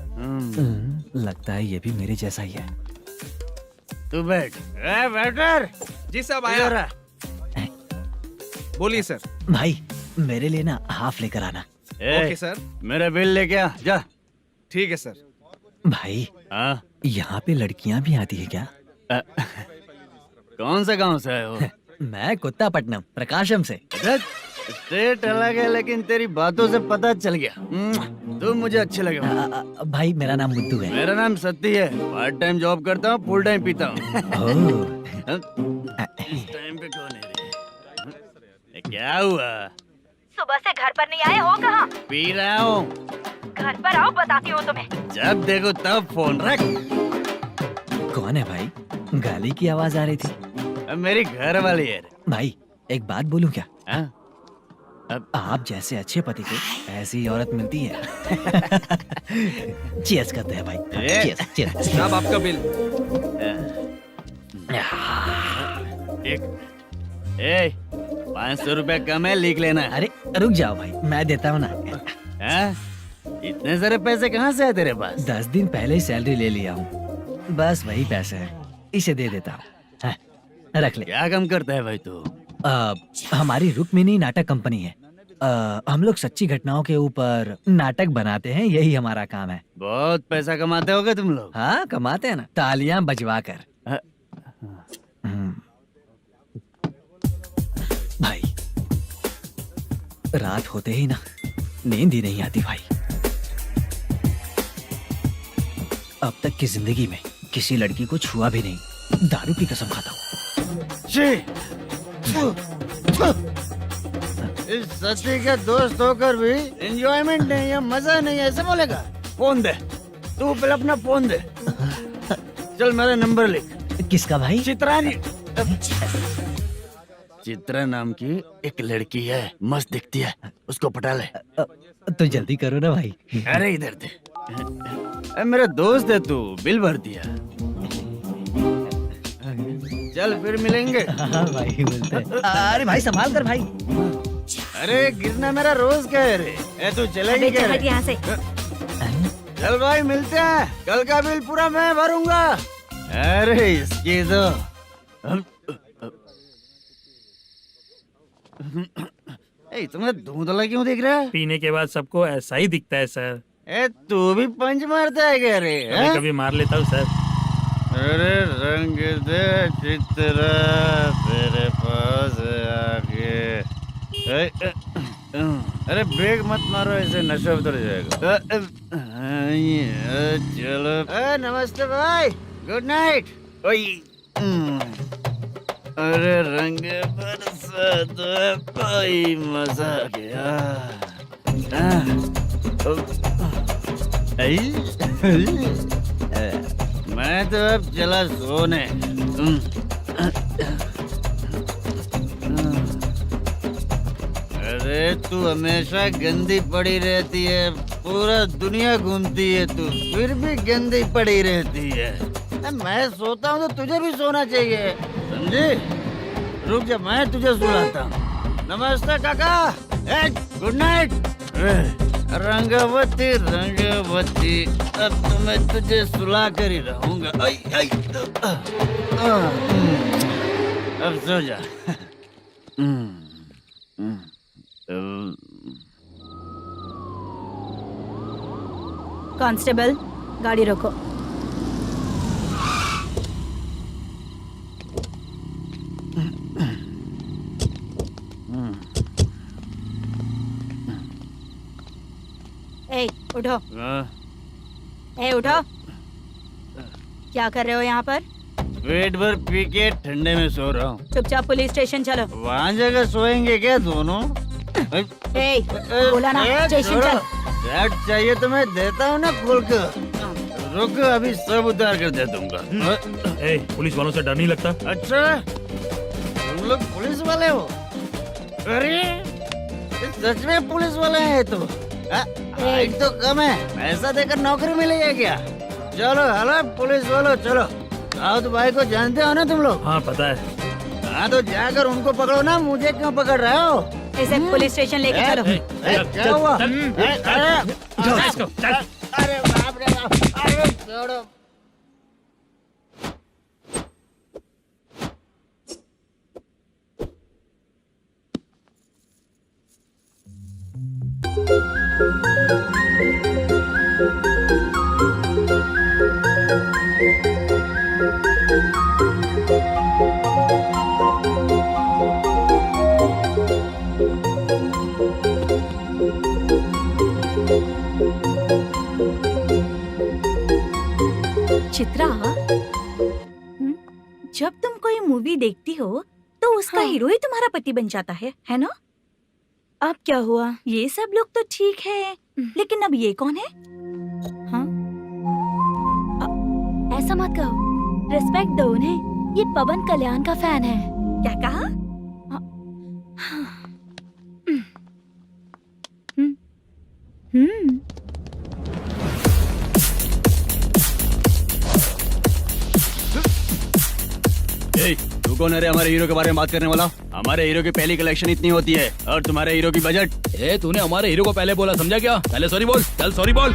लगता है ये भी मेरे जैसा ही है। तू बैठ। ए वेटर। जी साहब आया। बोलिए सर। भाई मेरे लिए ना हाफ लेकर आना। Okay sir. मेरा बिल लेके आ जा। ठीक है सर। भाई हाँ यहाँ पे लड़कियाँ भी आती है क्या? कौन सा गांव से आए हो? मैं कुत्तापट्टनम प्रकाशम से। स्टेट अलग है लेकिन तेरी बातों से पता चल गया। तुम मुझे अच्छे लगे हो। भाई मेरा नाम मुद्दू है। मेरा नाम सत्ती है। पार्ट टाइम जॉब करता हूँ, फुल टाइम पीता हूँ। इस टाइम पे कौन है रे? क्या हुआ? सुबह से घर पर नहीं आए हो? कहाँ? पी रहा हूँ। घर पर आओ, बताती हूँ तुम्हें। जब देखो तब फोन रख। कौन है भाई? गाली की आवाज आ रही थी। मेरी घर वाली है। भाई एक बात बोलूं क्या? अब आप जैसे अच्छे पति को ऐसी औरत मिलती है। चीयर्स करते हैं भाई। Cheers cheers. साहब आपका बिल। एक 500 रुपया कम है, लिख लेना। अरे रुक जाओ भाई, मैं देता हूँ ना। इतने सारे पैसे कहाँ से है तेरे पास? 10 दिन पहले ही सैलरी ले लिया हूँ, बस वही पैसे हैं, इसे दे देता हूँ। रख ले। क्या काम करता है भाई तू? हमारी रुक्मिनी नाटक कंपनी है। हम लोग सच्ची घटनाओं के ऊपर नाटक बनाते हैं, यही हमारा काम है। बहुत पैसा कमाते होगे तुम लोग। हाँ कमाते हैं ना, तालियां बजवा कर। भाई रात होते ही ना नींद ही नहीं आती भाई। अब तक की जिंदगी में किसी लड़की को छुआ भी नहीं, दारू की कसम खाता हूँ। इस सच्ची के दोस्त होकर भी एंजॉयमेंट नहीं है, मजा नहीं है, ऐसे बोलेगा? फोन दे, तू पहले अपना फोन दे। चल मेरा नंबर लिख। किसका भाई? चित्रानी। चित्रा नाम की एक लड़की है, मस्त दिखती है, उसको पटा ले। तो जल्दी करो ना भाई। अरे इधर दे। मेरा दोस्त है तू, बिल भर दिया। चल फिर मिलेंगे। हाँ भाई मिलते हैं। अरे भाई संभाल कर भाई। अरे गिरना मेरा रोज का है रे। तू चलेगी क्या रे? यहाँ से। चल भाई मिलते हैं, कल का बिल पूरा मैं भरूंगा। अरे इसकी तो तुम्हें धुंधला क्यों दिख रहा है? पीने के बाद सबको ऐसा ही दिखता है सर। तू भी पंच मारता है क्या रे? कभी कभी मार लेता हूँ सर। अरे रंग दे चित्रा तेरे पास आके। अरे ब्रेक मत मारो, ऐसे नशा उतर जाएगा। चलो। नमस्ते भाई, गुड नाइट। अरे रंग बरसात भाई, मजा आ गया। मैं तो अब चला सोने। अरे तू हमेशा गंदी पड़ी रहती है, पूरा दुनिया घूमती है तू, फिर भी गंदी पड़ी रहती है। मैं सोता हूँ तो तुझे भी सोना चाहिए, समझी? रुक जा, मैं तुझे सुलाता हूँ। नमस्ते काका, गुड नाइट। रंगवती रंगवती, अब तो मैं तुझे सुला कर ही रहूंगा। अब सो जा। कांस्टेबल, गाड़ी रोको। ए, उठो। ए, उठो। क्या कर रहे हो यहाँ पर? पेट भर पी के ठंडे में सो रहा हूँ। चुपचाप पुलिस स्टेशन चलो। वहाँ जगह सोएंगे क्या दोनों? ए, बोला ना, स्टेशन चल। शर्ट चाहिए तो मैं देता हूँ ना खोल कर। रुक, अभी सब उतार कर दे दूंगा। पुलिस वालों से डर नहीं लगता? अच्छा, तुम लोग पुलिस वाले हो? अरे सच में पुलिस वाले हैं तो? हाइट तो कम है, पैसा देकर नौकरी मिलेगी क्या? चलो हेलो पुलिस वालों, चलो। साउथ भाई को जानते हो ना तुम लोग? हाँ पता है। हाँ तो जाकर उनको पकड़ो ना, मुझे क्यों पकड़ रहे हो? इसे पुलिस स्टेशन लेके चलो। क्या हुआ? अरे बाप रे बाप, अरे छोड़ो। चित्रा, जब तुम कोई मूवी देखती हो तो उसका हीरो ही तुम्हारा पति बन जाता है ना? अब क्या हुआ? ये सब लोग तो ठीक है, लेकिन अब ये कौन है? हाँ? ऐसा मत कहो, रिस्पेक्ट दो उन्हें। ये पवन कल्याण का फैन है। क्या कहा? तू कौन है रे हमारे हीरो के बारे में बात करने वाला? हमारे हीरो की पहली कलेक्शन इतनी होती है और तुम्हारे हीरो की बजट। तूने हमारे हीरो को पहले बोला, समझा क्या? पहले सॉरी बोल, चल सॉरी बोल।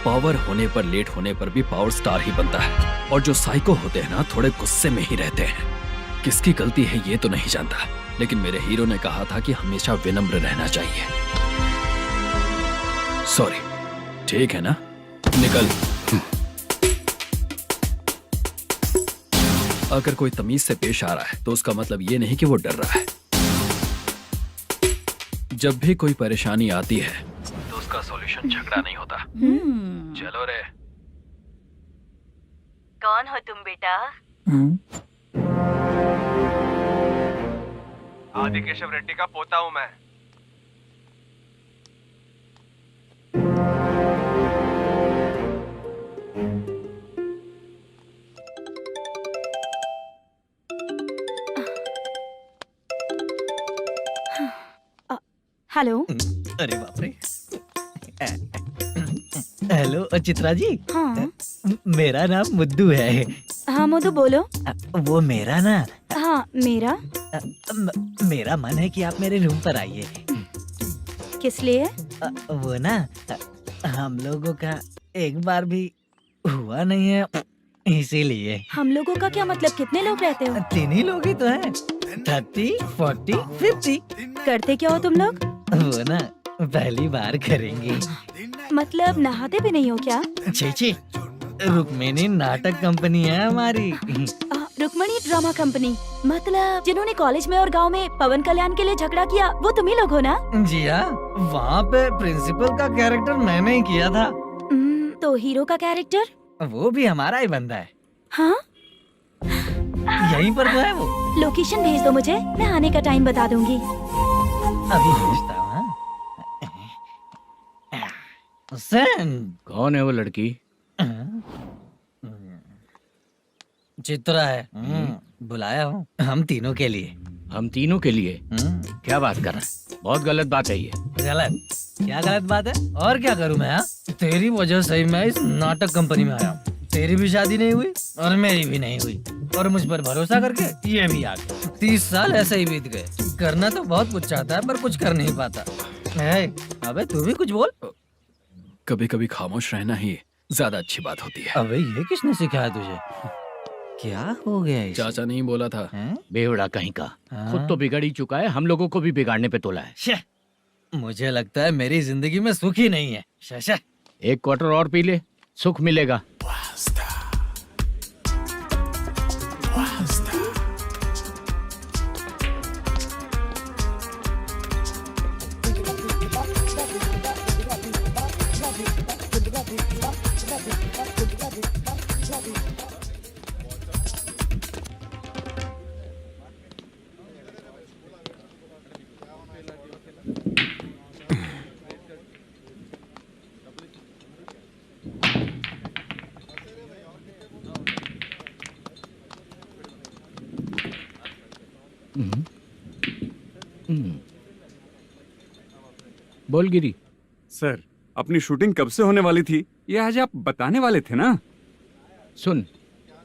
पावर होने पर, लेट होने पर भी पावर स्टार ही बनता है। और जो साइको होते हैं ना, थोड़े गुस्से में ही रहते हैं। किसकी गलती है ये तो नहीं जानता, लेकिन मेरे हीरो ने कहा था कि हमेशा विनम्र रहना चाहिए। सॉरी, ठीक है ना? निकल। अगर कोई तमीज से पेश आ रहा है तो उसका मतलब ये नहीं कि वो डर रहा है। जब भी कोई परेशानी आती है तो उसका सॉल्यूशन झगड़ा नहीं होता। चलो रे। कौन हो तुम बेटा? आदि केशव रेड्डी का पोता हूँ मैं। हेलो। अरे बाप रे। हेलो चित्रा जी। हाँ। मेरा नाम मुद्दू है। हाँ मधु बोलो। वो मेरा ना। हाँ मेरा। मेरा मन है कि आप मेरे रूम पर आइए। किस लिए? वो ना, हम लोगों का एक बार भी हुआ नहीं है, इसीलिए। हम लोगों का क्या मतलब? कितने लोग रहते हो? 3 ही लोग ही तो हैं। 30, 40, 50। करते क्या हो तुम लोग? वो ना पहली बार करेंगे। मतलब नहाते भी नहीं हो क्या? छी छी, रुक्मिणी नाटक कंपनी है हमारी। Rukmani drama company. मतलब जिन्होंने कॉलेज में और गांव में पवन कल्याण के लिए झगड़ा किया, वो तुम ही लोग हो ना? जी हाँ, वहाँ पे प्रिंसिपल का कैरेक्टर मैंने ही किया था। तो हीरो का कैरेक्टर? वो भी हमारा ही बंदा है। हाँ, यहीं पर तो है वो। लोकेशन भेज दो मुझे, मैं आने का टाइम बता दूंगी। अभी भेजता हूँ। कौन है वो लड़की? चित्रा है। बुलाया हूँ हम तीनों के लिए। हम तीनों के लिए? क्या बात कर रहा है? बहुत गलत बात है ये। गलत? क्या गलत बात है? और क्या करूँ मैं? तेरी वजह से ही मैं इस नाटक कंपनी में आया हूँ। तेरी भी शादी नहीं हुई और मेरी भी नहीं हुई, और मुझ पर भरोसा करके ये भी आ गया। 30 साल ऐसे ही बीत गए। करना तो बहुत कुछ चाहता है पर कुछ कर नहीं पाता। अबे तू भी कुछ बोल। कभी कभी खामोश रहना ही ज्यादा अच्छी बात होती है। अबे ये किसने सिखाया तुझे? क्या हो गया इसे? चाचा नहीं बोला था। बेवड़ा कहीं का। खुद तो बिगड़ ही चुका है, हम लोगों को भी बिगाड़ने पे तोला है। मुझे लगता है मेरी जिंदगी में सुख ही नहीं है। शशा, एक क्वार्टर और पी ले, सुख मिलेगा। बोल गिरी। सर, अपनी शूटिंग कब से होने वाली थी ये आज आप बताने वाले थे ना? सुन,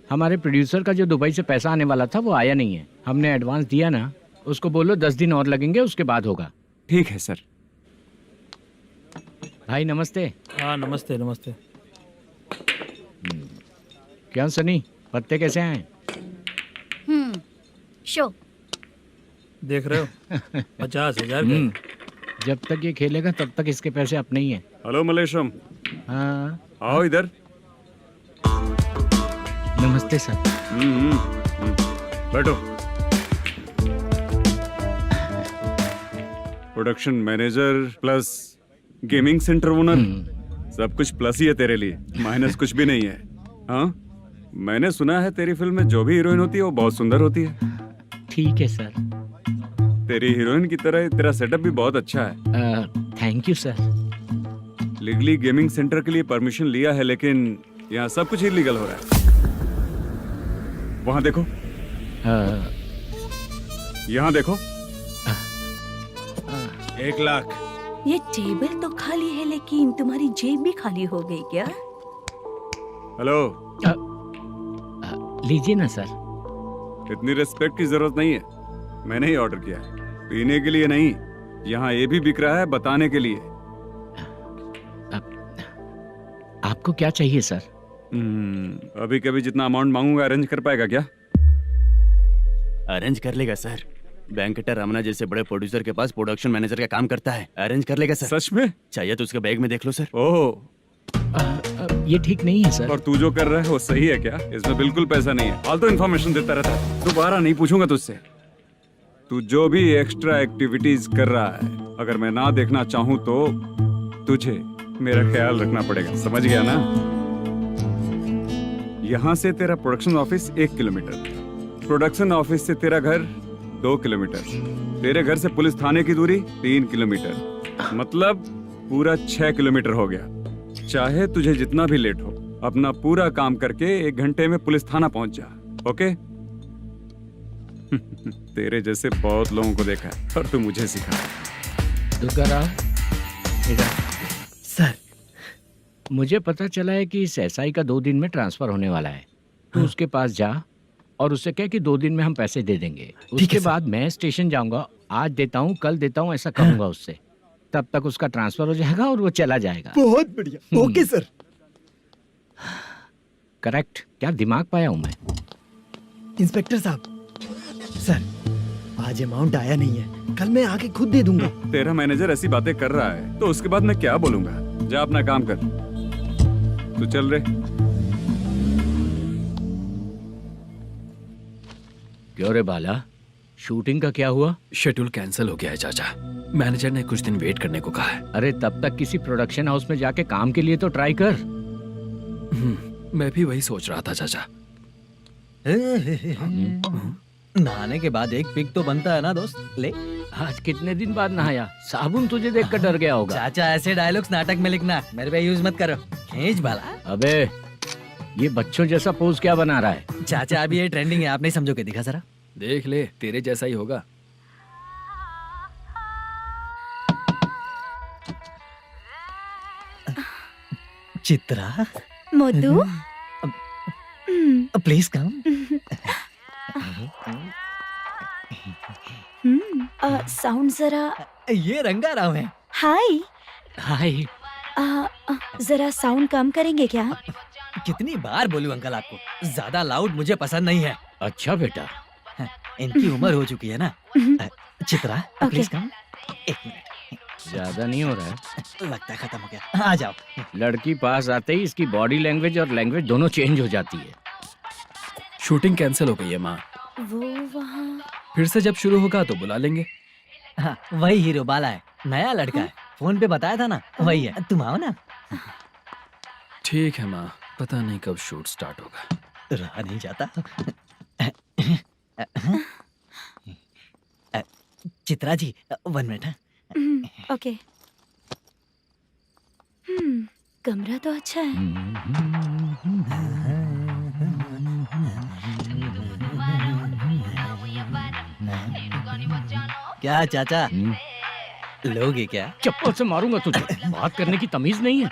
हमारे प्रोड्यूसर का जो दुबई से पैसा आने वाला था वो आया नहीं है। हमने एडवांस दिया ना, उसको बोलो 10 दिन और लगेंगे, उसके बाद होगा। ठीक है सर। भाई नमस्ते। हाँ नमस्ते नमस्ते। क्या सनी, पत्ते कैसे आए? शो देख रहे हो 50,000 का। जब तक ये खेलेगा तब तक इसके पैसे अपने ही हैं। हेलो मलेशम। हाँ आओ इधर। नमस्ते सर। बैठो। Production manager plus gaming centre owner, सब कुछ प्लस ही है तेरे लिए, माइनस कुछ भी नहीं है। हाँ, मैंने सुना है तेरी फिल्म में जो भी हीरोइन होती है वो बहुत सुंदर होती है। ठीक है सर। तेरी हीरोइन की तरह तेरा सेटअप भी बहुत अच्छा है। Thank you sir. Legally gaming centre के लिए परमिशन लिया है, लेकिन यहाँ सब कुछ इलीगल हो रहा है। वहाँ देखो, यहाँ देखो। 1 लाख। ये टेबल तो खाली है लेकिन तुम्हारी जेब भी खाली हो गई क्या? हेलो। लीजिए ना सर। इतनी रिस्पेक्ट की जरूरत नहीं है, मैंने ही ऑर्डर किया है। पीने के लिए नहीं, यहाँ ये भी बिक रहा है बताने के लिए। आपको क्या चाहिए सर? अभी कभी जितना अमाउंट मांगूंगा अरेंज कर पाएगा क्या? अरेंज कर लेगा सर। वेंकटर रमना जैसे बड़े प्रोड्यूसर के पास प्रोडक्शन मैनेजर का काम करता है, अरेंज कर लेगा सर। सच में? चाहिए तो उसके बैग में देख लो सर। ओह, ये ठीक नहीं है सर। और तू जो कर रहा है वो सही है क्या? इसमें बिल्कुल पैसा नहीं है, फालतू इन्फॉर्मेशन देता रहता है। दोबारा नहीं पूछूंगा तुझसे। तू जो भी एक्स्ट्रा एक्टिविटीज कर रहा है, अगर मैं ना देखना चाहूँ तो तुझे मेरा ख्याल रखना पड़ेगा, समझ गया ना? यहाँ से तेरा production office 1 kilometre, production office से तेरा घर 2 किलोमीटर, तेरे घर से पुलिस थाने की दूरी 3 किलोमीटर, मतलब पूरा 6 किलोमीटर हो गया। चाहे तुझे जितना भी लेट हो, अपना पूरा काम करके 1 घंटे में पुलिस थाना पहुंच जा, ओके? तेरे जैसे बहुत लोगों को देखा है और तू मुझे सिखा। सर, मुझे पता चला है कि इस एसआई का 2 दिन में ट्रांसफर होने वाला है। तो उसके पास जा और उससे कह कि 2 दिन में हम पैसे दे देंगे। उसके बाद मैं स्टेशन जाऊंगा, आज देता हूँ कल देता हूँ ऐसा कहूंगा उससे। तब तक उसका ट्रांसफर हो जाएगा और वो चला जाएगा। बहुत बढ़िया, ओके सर। करेक्ट। क्या दिमाग पाया हूँ मैं। इंस्पेक्टर साहब, सर आज अमाउंट आया नहीं है, कल मैं आके खुद दे दूंगा। तेरा मैनेजर ऐसी बातें कर रहा है तो उसके बाद मैं क्या बोलूंगा? जा अपना काम कर। तू चल रे। क्यों रे बाला, शूटिंग का क्या हुआ? शेड्यूल कैंसिल हो गया है चाचा। मैनेजर ने कुछ दिन वेट करने को कहा है। अरे तब तक किसी प्रोडक्शन हाउस में जाके काम के लिए तो ट्राई कर। मैं भी वही सोच रहा था चाचा। नहाने के बाद एक पिक तो बनता है ना दोस्त। ले, आज कितने दिन बाद नहाया? साबुन तुझे देखकर डर गया होगा। चाचा ऐसे डायलॉग्स नाटक में लिखना, मेरे पे यूज मत करो। खींच बाला। अबे ये बच्चों जैसा पोज क्या बना रहा है? चाचा अभी ये ट्रेंडिंग है, आप नहीं समझोगे। दिखा जरा। देख ले, तेरे जैसा ही होगा। Chitra, Modu, please come. Sound जरा। ये रंगाराव है। हाय। हाय। जरा साउंड कम करेंगे क्या? कितनी बार बोलूं अंकल आपको, ज्यादा लाउड मुझे पसंद नहीं है। अच्छा बेटा, इनकी उम्र हो चुकी है ना। Chitra please come. एक मिनट, ज्यादा नहीं हो रहा है? लगता है खत्म हो गया। आ जाओ। लड़की पास आते ही इसकी बॉडी लैंग्वेज और लैंग्वेज दोनों चेंज हो जाती है। शूटिंग कैंसिल हो गई है माँ। वो वहाँ। फिर से जब शुरू होगा तो बुला लेंगे। हाँ, वही हीरो बाला है, नया लड़का है। फोन पे बताया था ना, वही है। तुम आओ ना। ठीक है माँ, पता नहीं कब शूट स्टार्ट होगा। रहा नहीं जाता। चित्रा जी 1 मिनट। ओके। कमरा तो अच्छा है। क्या चाचा, लोगे क्या? चप्पल से मारूंगा तुझे। बात करने की तमीज नहीं है।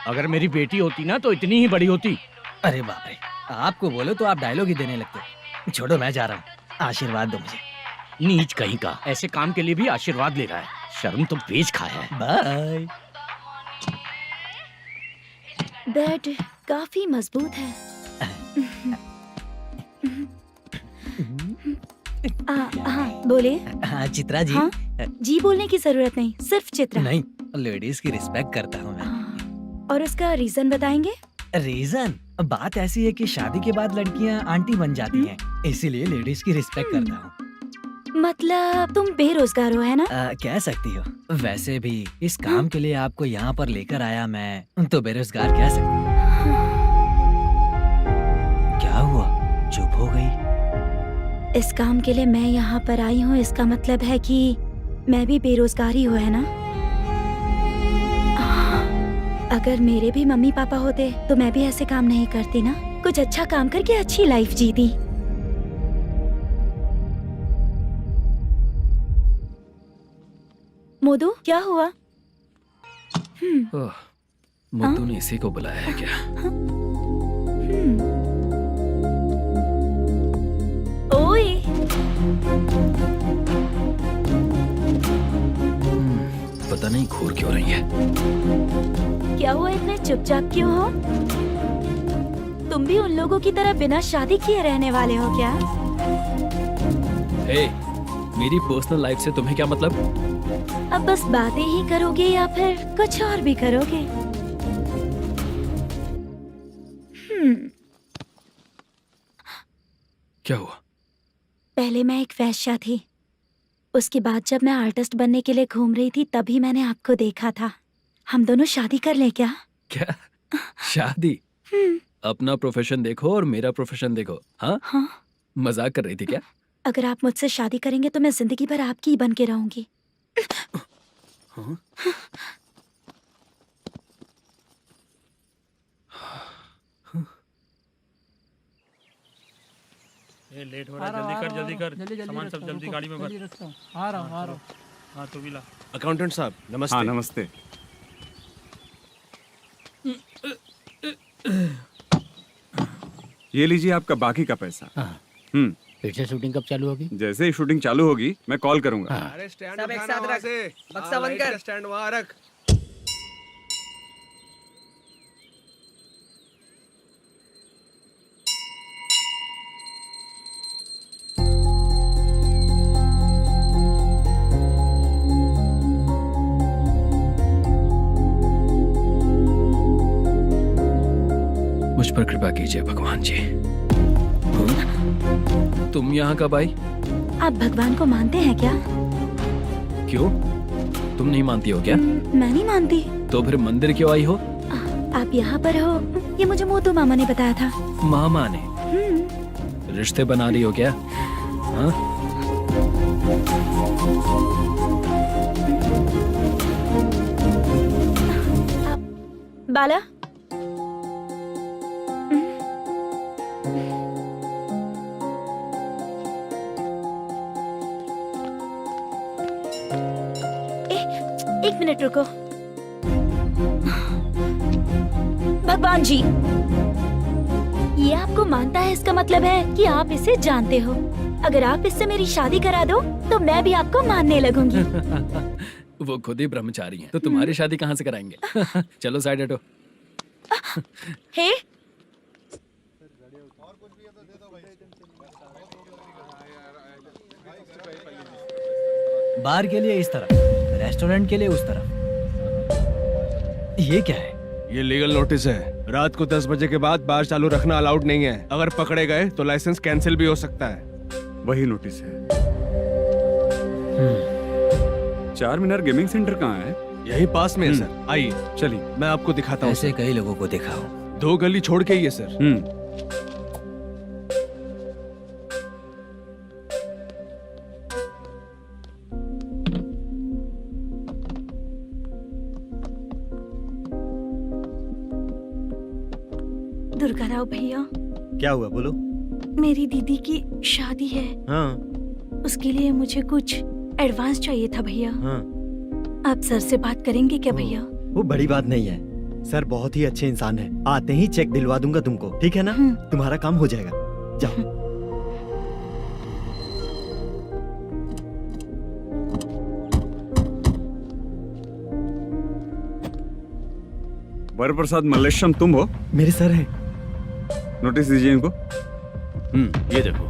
अगर मेरी बेटी होती ना तो इतनी ही बड़ी होती। अरे बाप रे, आपको बोलो तो आप डायलॉग ही देने लगते। छोड़ो, मैं जा रहा हूँ। आशीर्वाद दो मुझे। नीच कहीं का, ऐसे काम के लिए भी आशीर्वाद ले रहा है। शर्म तो बेच खाया है। बाय। बेड काफी मजबूत है। हाँ बोले। हाँ चित्रा जी। हाँ? जी बोलने की जरूरत नहीं, सिर्फ चित्रा। नहीं, लेडीज की रिस्पेक्ट करता हूँ मैं। और उसका रीजन बताएंगे? रीजन? बात ऐसी है कि शादी के बाद लड़कियाँ आंटी बन जाती हैं, इसीलिए लेडीज की रिस्पेक्ट करता हूँ। मतलब तुम बेरोजगार हो, है ना? कह सकती हो। वैसे भी इस काम के लिए आपको यहाँ पर लेकर आया मैं, तो बेरोजगार कह सकती हूँ। क्या हुआ, चुप हो गई? इस काम के लिए मैं यहाँ पर आई हूँ, इसका मतलब है कि मैं भी बेरोजगार ही हूँ, है ना? अगर मेरे भी मम्मी पापा होते तो मैं भी ऐसे काम नहीं करती ना। कुछ अच्छा काम करके अच्छी लाइफ जीती। मोदू, क्या हुआ? मोदू ने इसी को बुलाया है क्या? ओए। पता नहीं घूर क्यों रही है। क्या हुआ, इतने चुपचाप क्यों हो? तुम भी उन लोगों की तरह बिना शादी किए रहने वाले हो क्या? हे, मेरी पर्सनल लाइफ से तुम्हें क्या मतलब? अब बस बातें ही करोगे या फिर कुछ और भी करोगे? क्या हुआ? पहले मैं एक वेश्या थी, उसके बाद जब मैं आर्टिस्ट बनने के लिए घूम रही थी तभी मैंने आपको देखा था। हम दोनों शादी कर ले क्या? क्या शादी? अपना प्रोफेशन देखो और मेरा प्रोफेशन देखो। हाँ? हाँ। मजाक कर रही थी क्या? अगर आप मुझसे शादी करेंगे तो मैं जिंदगी भर आपकी ही बन के रहूंगी। हाँ? ये लेट हो रहा है, जल्दी कर। सामान सब जल्दी गाड़ी में भर। आ रहा हूँ। हाँ तो भी ला। अकाउंटेंट साहब नमस्ते। हाँ नमस्ते। ये लीजिए आपका बाकी का पैसा। फिर से शूटिंग कब चालू होगी? जैसे ही शूटिंग चालू होगी मैं कॉल करूंगा। अरे स्टैंड सब एक साथ रख, बक्सा बंद कर। स्टैंड वहाँ रख। मुझ पर कृपा कीजिए भगवान जी। तुम यहाँ कब आई? आप भगवान को मानते हैं क्या? क्यों? तुम नहीं मानती हो क्या? मैं नहीं मानती। तो फिर मंदिर क्यों आई हो? आप यहाँ पर हो ये मुझे मोटू मामा ने बताया था। मामा ने? रिश्ते बना रही हो क्या? हाँ? बाला, एक मिनट रुको। भगवान जी, ये आपको मानता है, इसका मतलब है कि आप इसे जानते हो। अगर आप इससे मेरी शादी करा दो तो मैं भी आपको मानने लगूंगी। वो खुद ही ब्रह्मचारी हैं, तो तुम्हारी शादी कहाँ से कराएंगे? चलो साइड हटो। हे, बार के लिए इस तरफ, रेस्टोरेंट के लिए उस तरफ। ये क्या है? ये लीगल नोटिस है। रात को 10 बजे के बाद बार चालू रखना अलाउड नहीं है। अगर पकड़े गए तो लाइसेंस कैंसिल भी हो सकता है। वही नोटिस है। चार मीनार गेमिंग सेंटर कहाँ है? यही पास में है सर। आइए चलिए मैं आपको दिखाता हूँ। ऐसे कई लोगों को देखा हूँ। 2 गली छोड़ के ही है सर। दुर्गा राव भैया, क्या हुआ बोलो। मेरी दीदी की शादी है। हाँ उसके लिए मुझे कुछ एडवांस चाहिए था भैया। हाँ आप सर से बात करेंगे क्या भैया? वो बड़ी बात नहीं है। सर बहुत ही अच्छे इंसान है। आते ही चेक दिलवा दूंगा तुमको, ठीक है ना? तुम्हारा काम हो जाएगा। जाओ। वरप्रसाद मल्लेश्वरम तुम हो? मेरे सर हैं। नोटिस दीजिए इनको। ये देखो।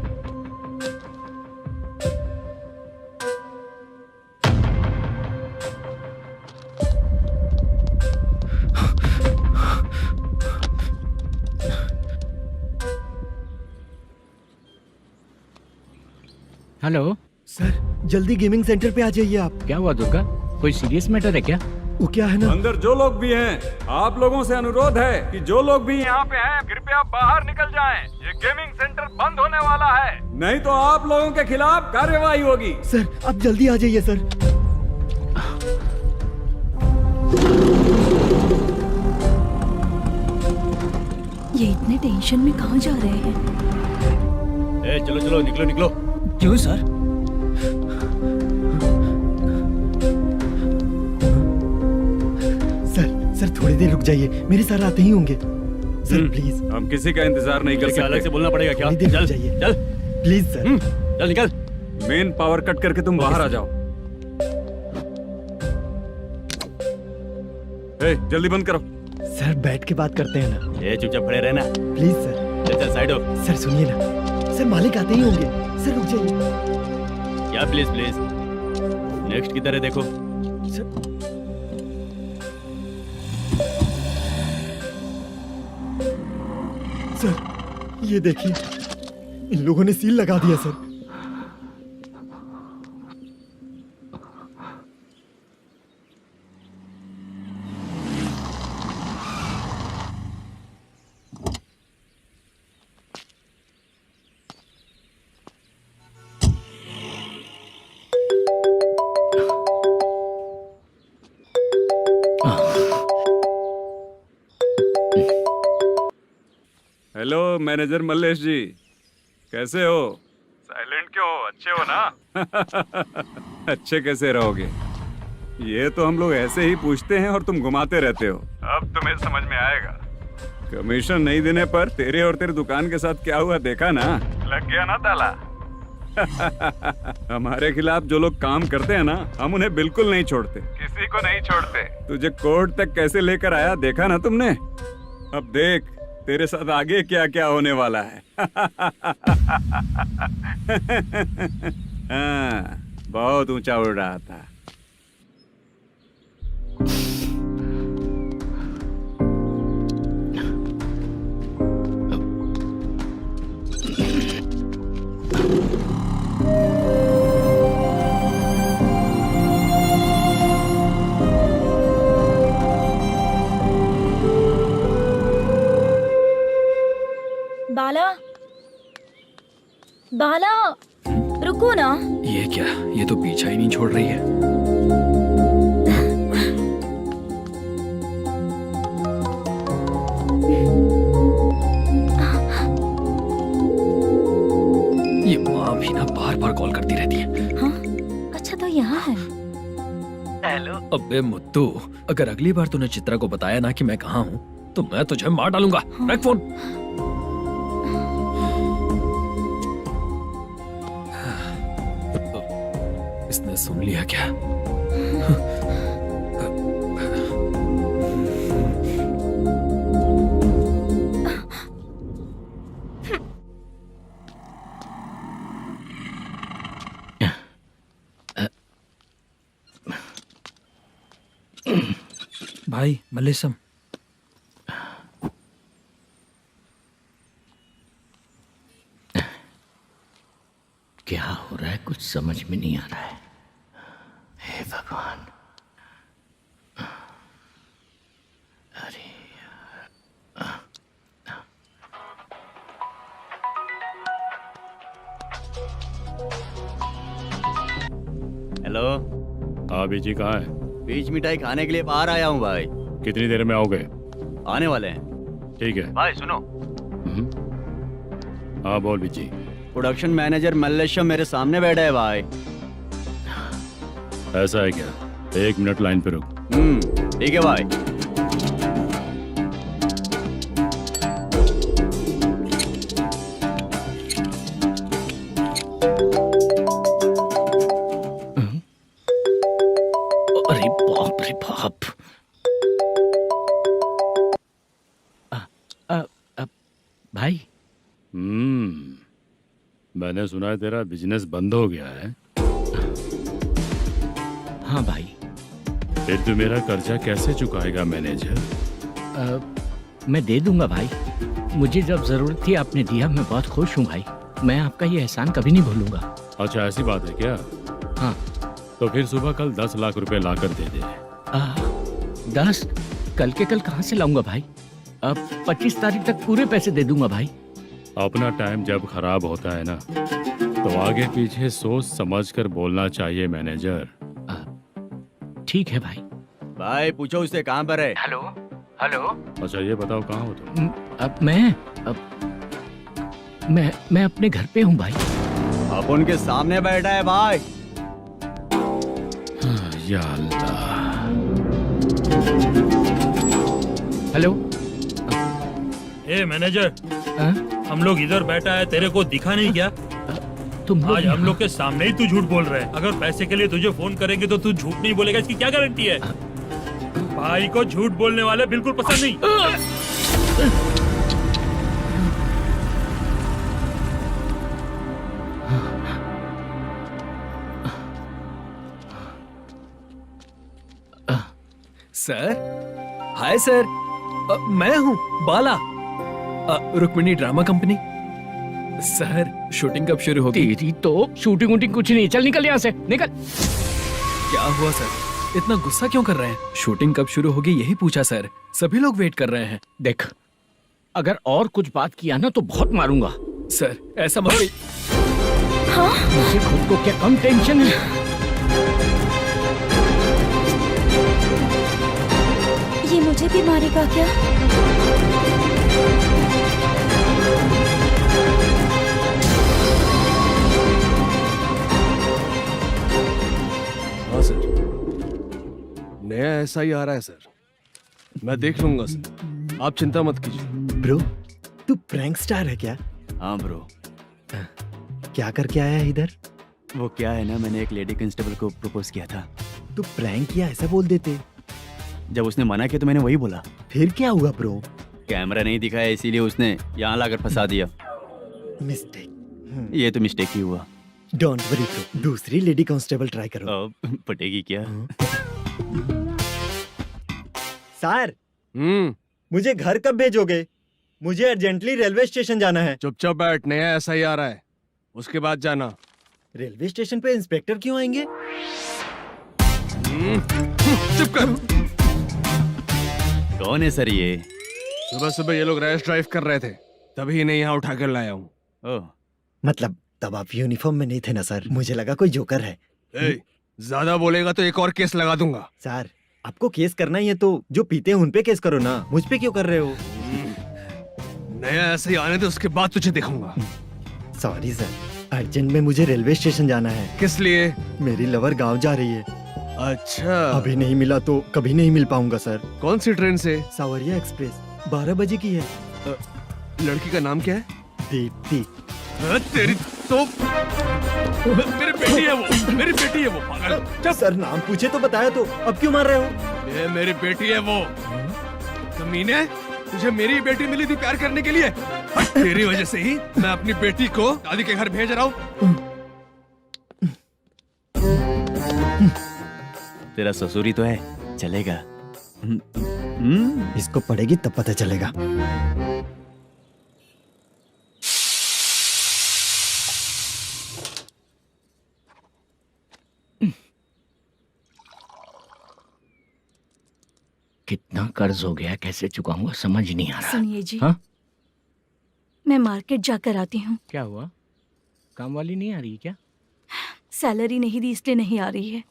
हेलो सर, जल्दी गेमिंग सेंटर पे आ जाइए आप। क्या हुआ दुर्गा? कोई सीरियस मैटर है क्या? वो क्या है ना, अंदर जो लोग भी हैं, आप लोगों से अनुरोध है कि जो लोग भी यहाँ पे हैं, कृपया बाहर निकल जाएं। ये गेमिंग सेंटर बंद होने वाला है, नहीं तो आप लोगों के खिलाफ कार्यवाही होगी। सर आप जल्दी आ जाइए सर। ये इतने टेंशन में कहाँ जा रहे हैं? चलो चलो निकलो निकलो। क्यों सर? सर थोड़ी देर रुक जाइए, मेरे सर आते ही होंगे। Sir please. हम किसी का इंतजार नहीं कर सकते। अलग से बोलना पड़ेगा क्या? चल जाइए, चल प्लीज सर। चल निकल। मेन पावर कट करके तुम बाहर आ जाओ। जल्दी बंद करो। सर बैठ के बात करते हैं ना। ये चुपचाप खड़े रहना प्लीज सर। चल साइड हो। सर सुनिए ना, सर मालिक आते ही होंगे। सर रुक जाइए। क्या प्लीज प्लीज? नेक्स्ट की तरह देखो। सर ये देखिए, इन लोगों ने सील लगा दिया सर। हेलो मैनेजर मल्लेश जी, कैसे हो? साइलेंट क्यों हो? अच्छे हो ना? अच्छे कैसे रहोगे? ये तो हम लोग ऐसे ही पूछते हैं और तुम घुमाते रहते हो। अब तुम्हें समझ में आएगा। कमीशन नहीं देने पर तेरे और तेरी दुकान के साथ क्या हुआ देखा ना? लग गया ना ताला। हमारे खिलाफ जो लोग काम करते हैं ना, हम उन्हें बिल्कुल नहीं छोड़ते, किसी को नहीं छोड़ते। तुझे कोर्ट तक कैसे लेकर आया देखा ना तुमने? अब देख तेरे साथ आगे क्या क्या होने वाला है। हाँ, बहुत ऊंचा उड़ रहा था। बाला रुको ना। ये क्या, ये तो पीछा ही नहीं छोड़ रही है। ये माँ भी ना बार बार कॉल करती रहती है। हाँ अच्छा तो यहाँ है। हेलो। अबे मुत्तू, अगर अगली बार तूने चित्रा को बताया ना कि मैं कहाँ हूँ तो मैं तुझे मार डालूंगा। रख फोन। इसने सुन लिया क्या? भाई मल्लेशम, क्या हो रहा है कुछ समझ में नहीं आ रहा है। हे भगवान। अरे हेलो। हाँ बीजी कहाँ है? बीच मिठाई खाने के लिए बाहर आया हूँ भाई। कितनी देर में आओगे? आने वाले हैं। ठीक है। भाई सुनो, हाँ बोल बीजी। प्रोडक्शन मैनेजर मल्लेशम मेरे सामने बैठा है भाई। ऐसा है क्या? 1 मिनट लाइन पे रुक। ठीक है भाई। अरे बाप रे बाप। भाई मैंने सुना है तेरा बिजनेस बंद हो गया है। हाँ भाई। फिर तू मेरा कर्जा कैसे चुकाएगा मैनेजर? मैं दे दूंगा भाई। मुझे जब जरूरत थी आपने दिया, मैं बहुत खुश हूँ भाई। मैं आपका ये एहसान कभी नहीं भूलूंगा। अच्छा ऐसी बात है क्या? हाँ। तो फिर सुबह कल 10 लाख रुपए लाकर दे दे। 10? कल के कल कहाँ से लाऊंगा भाई? अब 25 तारीख तक पूरे पैसे दे दूंगा भाई। अपना टाइम जब खराब होता है ना तो आगे पीछे सोच समझ कर बोलना चाहिए मैनेजर। ठीक है भाई। भाई पूछो उससे कहाँ पर है। Hello hello. अच्छा ये बताओ कहाँ हो तुम? अब मैं अपने घर पे हूँ भाई। अब उनके सामने बैठा है भाई। या अल्लाह। हेलो। ए मैनेजर, हम लोग इधर बैठा है, तेरे को दिखा नहीं क्या? तुम आज हम लोग के सामने ही तू झूठ बोल रहा है। अगर पैसे के लिए तुझे फोन करेंगे तो तू झूठ नहीं बोलेगा, इसकी क्या गारंटी है? भाई को झूठ बोलने वाले बिल्कुल पसंद नहीं। सर, हाय सर, मैं हूँ Bala, Rukmini drama company. Sir shooting कब शुरू होगी? तेरी तो शूटिंग वूटिंग कुछ नहीं। चल निकल यहाँ से, निकल। क्या हुआ सर, इतना गुस्सा क्यों कर रहे हैं? शूटिंग कब शुरू होगी यही पूछा सर, सभी लोग वेट कर रहे हैं। देख, अगर और कुछ बात किया ना तो बहुत मारूंगा। सर ऐसा मत। हाँ? मुझे खुद को क्या कम टेंशन है? ये मुझे भी मारेगा क्या? हाँ सर, नया ऐसा ही आ रहा है सर। मैं देख लूंगा सर, आप चिंता मत कीजिए। ब्रो, तू प्रैंक स्टार है क्या? हाँ ब्रो। क्या करके आया है इधर? वो क्या है ना, मैंने एक लेडी कांस्टेबल को प्रपोज किया था। तू प्रैंक किया ऐसा बोल देते। जब उसने मना किया तो मैंने वही बोला। फिर क्या हुआ ब्रो? कैमरा नहीं दिखाया इसीलिए उसने यहाँ लाकर फंसा दिया। मिस्टेक। ये तो मिस्टेक ही हुआ। डोंट वरी ब्रो, दूसरी लेडी कांस्टेबल ट्राई करो। पटेगी क्या? सर, मुझे घर कब भेजोगे? मुझे अर्जेंटली रेलवे स्टेशन जाना है। चुपचाप बैठ, नया ऐसा ही आ रहा है, उसके बाद जाना। रेलवे स्टेशन पे इंस्पेक्टर क्यों आएंगे? चुप कर। कौन है सर ये? सुबह सुबह ये लोग रैश ड्राइव कर रहे थे, तभी इन्हें यहाँ उठा कर लाया हूँ। मतलब तब आप यूनिफॉर्म में नहीं थे ना सर, मुझे लगा कोई जोकर है। ज्यादा बोलेगा तो एक और केस लगा दूंगा। सर आपको केस करना ही है तो जो पीते हैं उन पे केस करो ना, मुझ पे क्यों कर रहे हो? नया ऐसे ही आने दे, उसके बाद तुझे दिखाऊंगा। सॉरी सर, अर्जेंट में मुझे रेलवे स्टेशन जाना है। किस लिए? मेरी लवर गांव जा रही है। अच्छा, अभी नहीं मिला तो कभी नहीं मिल पाऊंगा सर। कौन सी ट्रेन से? सावरिया एक्सप्रेस, 12 बजे की है। लड़की का नाम क्या है? दीप्ति। तेरी तो मेरी बेटी है वो, मेरी बेटी है वो, पागल। सर नाम पूछे तो बताया तो अब क्यों मार रहे हो? ये मेरी बेटी है वो। कमीने, तुझे मेरी बेटी मिली थी प्यार करने के लिए। तेरी वजह से ही मैं अपनी बेटी को दादी के घर भेज रहा हूँ। तेरा ससुरी तो है, चलेगा। इसको पड़ेगी तब पता चलेगा। कितना कर्ज हो गया, कैसे चुकाऊंगा समझ नहीं आ रहा। सुनिए जी, हाँ? मैं मार्केट जाकर आती हूँ। क्या हुआ? काम वाली नहीं आ रही क्या? सैलरी नहीं दी इसलिए नहीं आ रही है।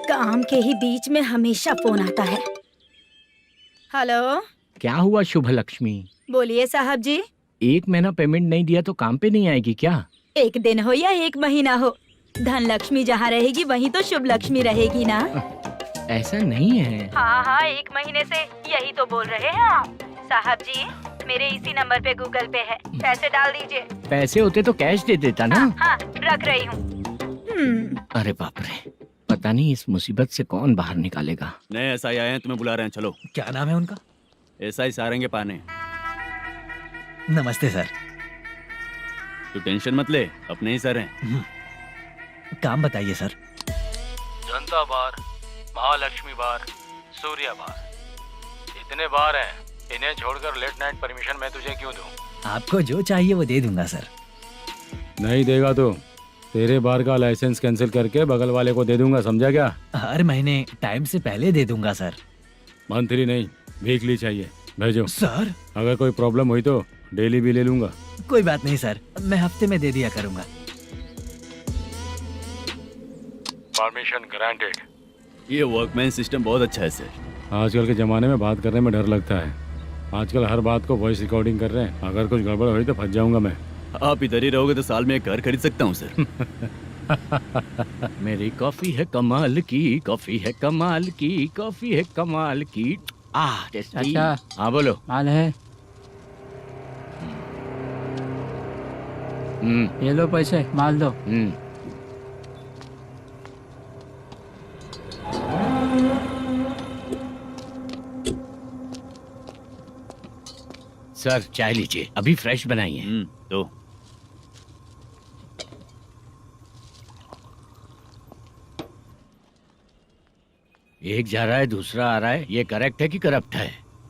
काम के ही बीच में हमेशा फोन आता है। हेलो, क्या हुआ शुभ लक्ष्मी? बोलिए साहब जी। 1 महीना पेमेंट नहीं दिया तो काम पे नहीं आएगी क्या? 1 दिन हो या 1 महीना हो, धन लक्ष्मी जहाँ रहेगी वहीं तो शुभ लक्ष्मी रहेगी ना। ऐसा नहीं है। हाँ हाँ, 1 महीने से यही तो बोल रहे हैं आप। साहब जी, मेरे इसी नंबर पे गूगल पे है, पैसे डाल दीजिए। पैसे होते तो कैश दे देता ना। हाँ, रख रही हूँ। अरे बाप रे, पता नहीं इस मुसीबत से कौन बाहर निकालेगा। नए एसआई आए हैं, तुम्हें बुला रहे हैं, चलो। क्या नाम है उनका? एसआई सारंगे पाने। नमस्ते सर। तू टेंशन मत ले, अपने ही सर हैं। काम बताइए सर। जनता बार, महालक्ष्मी बार, सूर्या बार, इतने बार हैं। इन्हें छोड़कर लेट नाइट परमिशन मैं तुझे क्यों दूं? आपको जो चाहिए वो दे दूंगा सर। नहीं देगा तो तेरे बार का लाइसेंस कैंसिल करके बगल वाले को दे दूंगा, समझा क्या? हर महीने टाइम से पहले दे दूंगा सर। मंथली नहीं, वीकली चाहिए, भेजो। सर अगर कोई प्रॉब्लम हुई तो डेली भी ले लूंगा। कोई बात नहीं सर, मैं हफ्ते में दे दिया करूंगा। Permission granted. ये वर्कमैन सिस्टम बहुत अच्छा है सर। आजकल के ज़माने में बात करने में डर लगता है। आजकल हर बात को वॉइस रिकॉर्डिंग कर रहे हैं। अगर कुछ गड़बड़ हुई तो फंस जाऊंगा मैं। आप इधर ही रहोगे तो साल में एक घर खरीद सकता हूँ सर। मेरी कॉफी है कमाल की, कॉफी है कमाल की, कॉफी है कमाल की। टेस्टी। अच्छा। हाँ बोलो। माल है। ये लो पैसे, माल दो। सर चाय लीजिए, अभी फ्रेश बनाई है। तो एक जा रहा है दूसरा आ रहा है, ये करेक्ट है कि करप्ट है?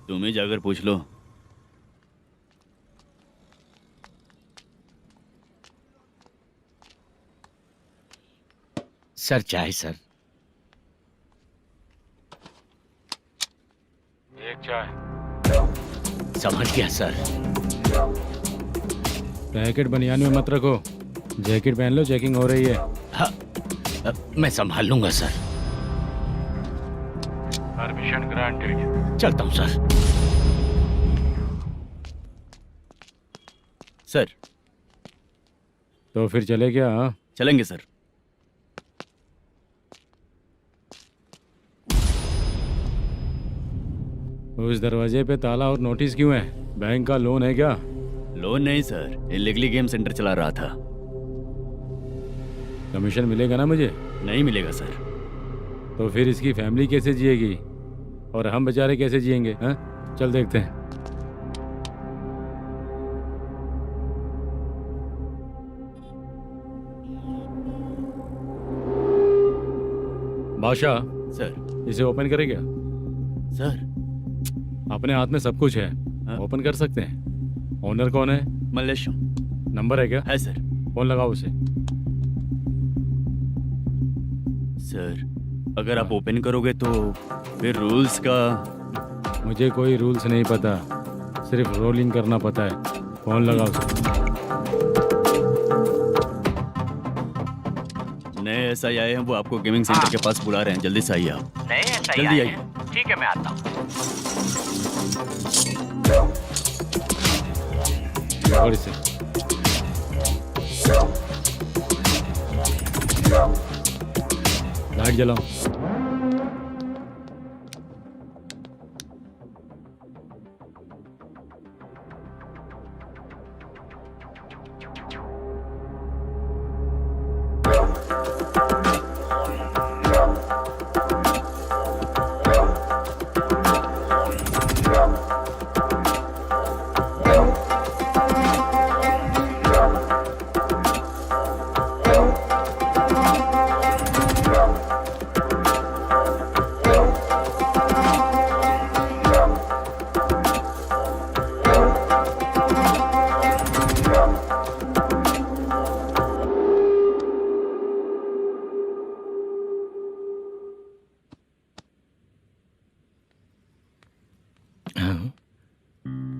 तुम ही जाकर पूछ लो। सर चाय सर। एक चाय। समझ गया सर। पैकेट बनियान में मत रखो, जैकेट पहन लो, चेकिंग हो रही है। हाँ, मैं संभाल लूंगा सर। Permission granted. चलता हूँ सर। सर तो फिर चले क्या? हाँ चलेंगे सर। उस दरवाजे पे ताला और नोटिस क्यों है? बैंक का लोन है क्या? लोन नहीं सर, इलीगली गेम सेंटर चला रहा था। कमीशन मिलेगा ना मुझे? नहीं मिलेगा सर। तो फिर इसकी फैमिली कैसे जिएगी और हम बेचारे कैसे जिएंगे? हाँ चल देखते हैं। बादशाह सर। इसे ओपन करे क्या? सर अपने हाथ में सब कुछ है, ओपन कर सकते हैं। ओनर कौन है? मल्लेशम। नंबर है क्या? है सर। फोन लगाओ उसे। सर अगर आप ओपन करोगे तो फिर रूल्स का मुझे कोई रूल्स नहीं पता, सिर्फ रोलिंग करना पता है। फोन लगाओ उसे। नए SI आए हैं, वो आपको गेमिंग सेंटर के पास बुला रहे हैं, जल्दी से आइए आप। नए SI जल्दी आए आइए। हैं। ठीक है, मैं आता हूँ। पकड़ इसे। लाइट जलाओ।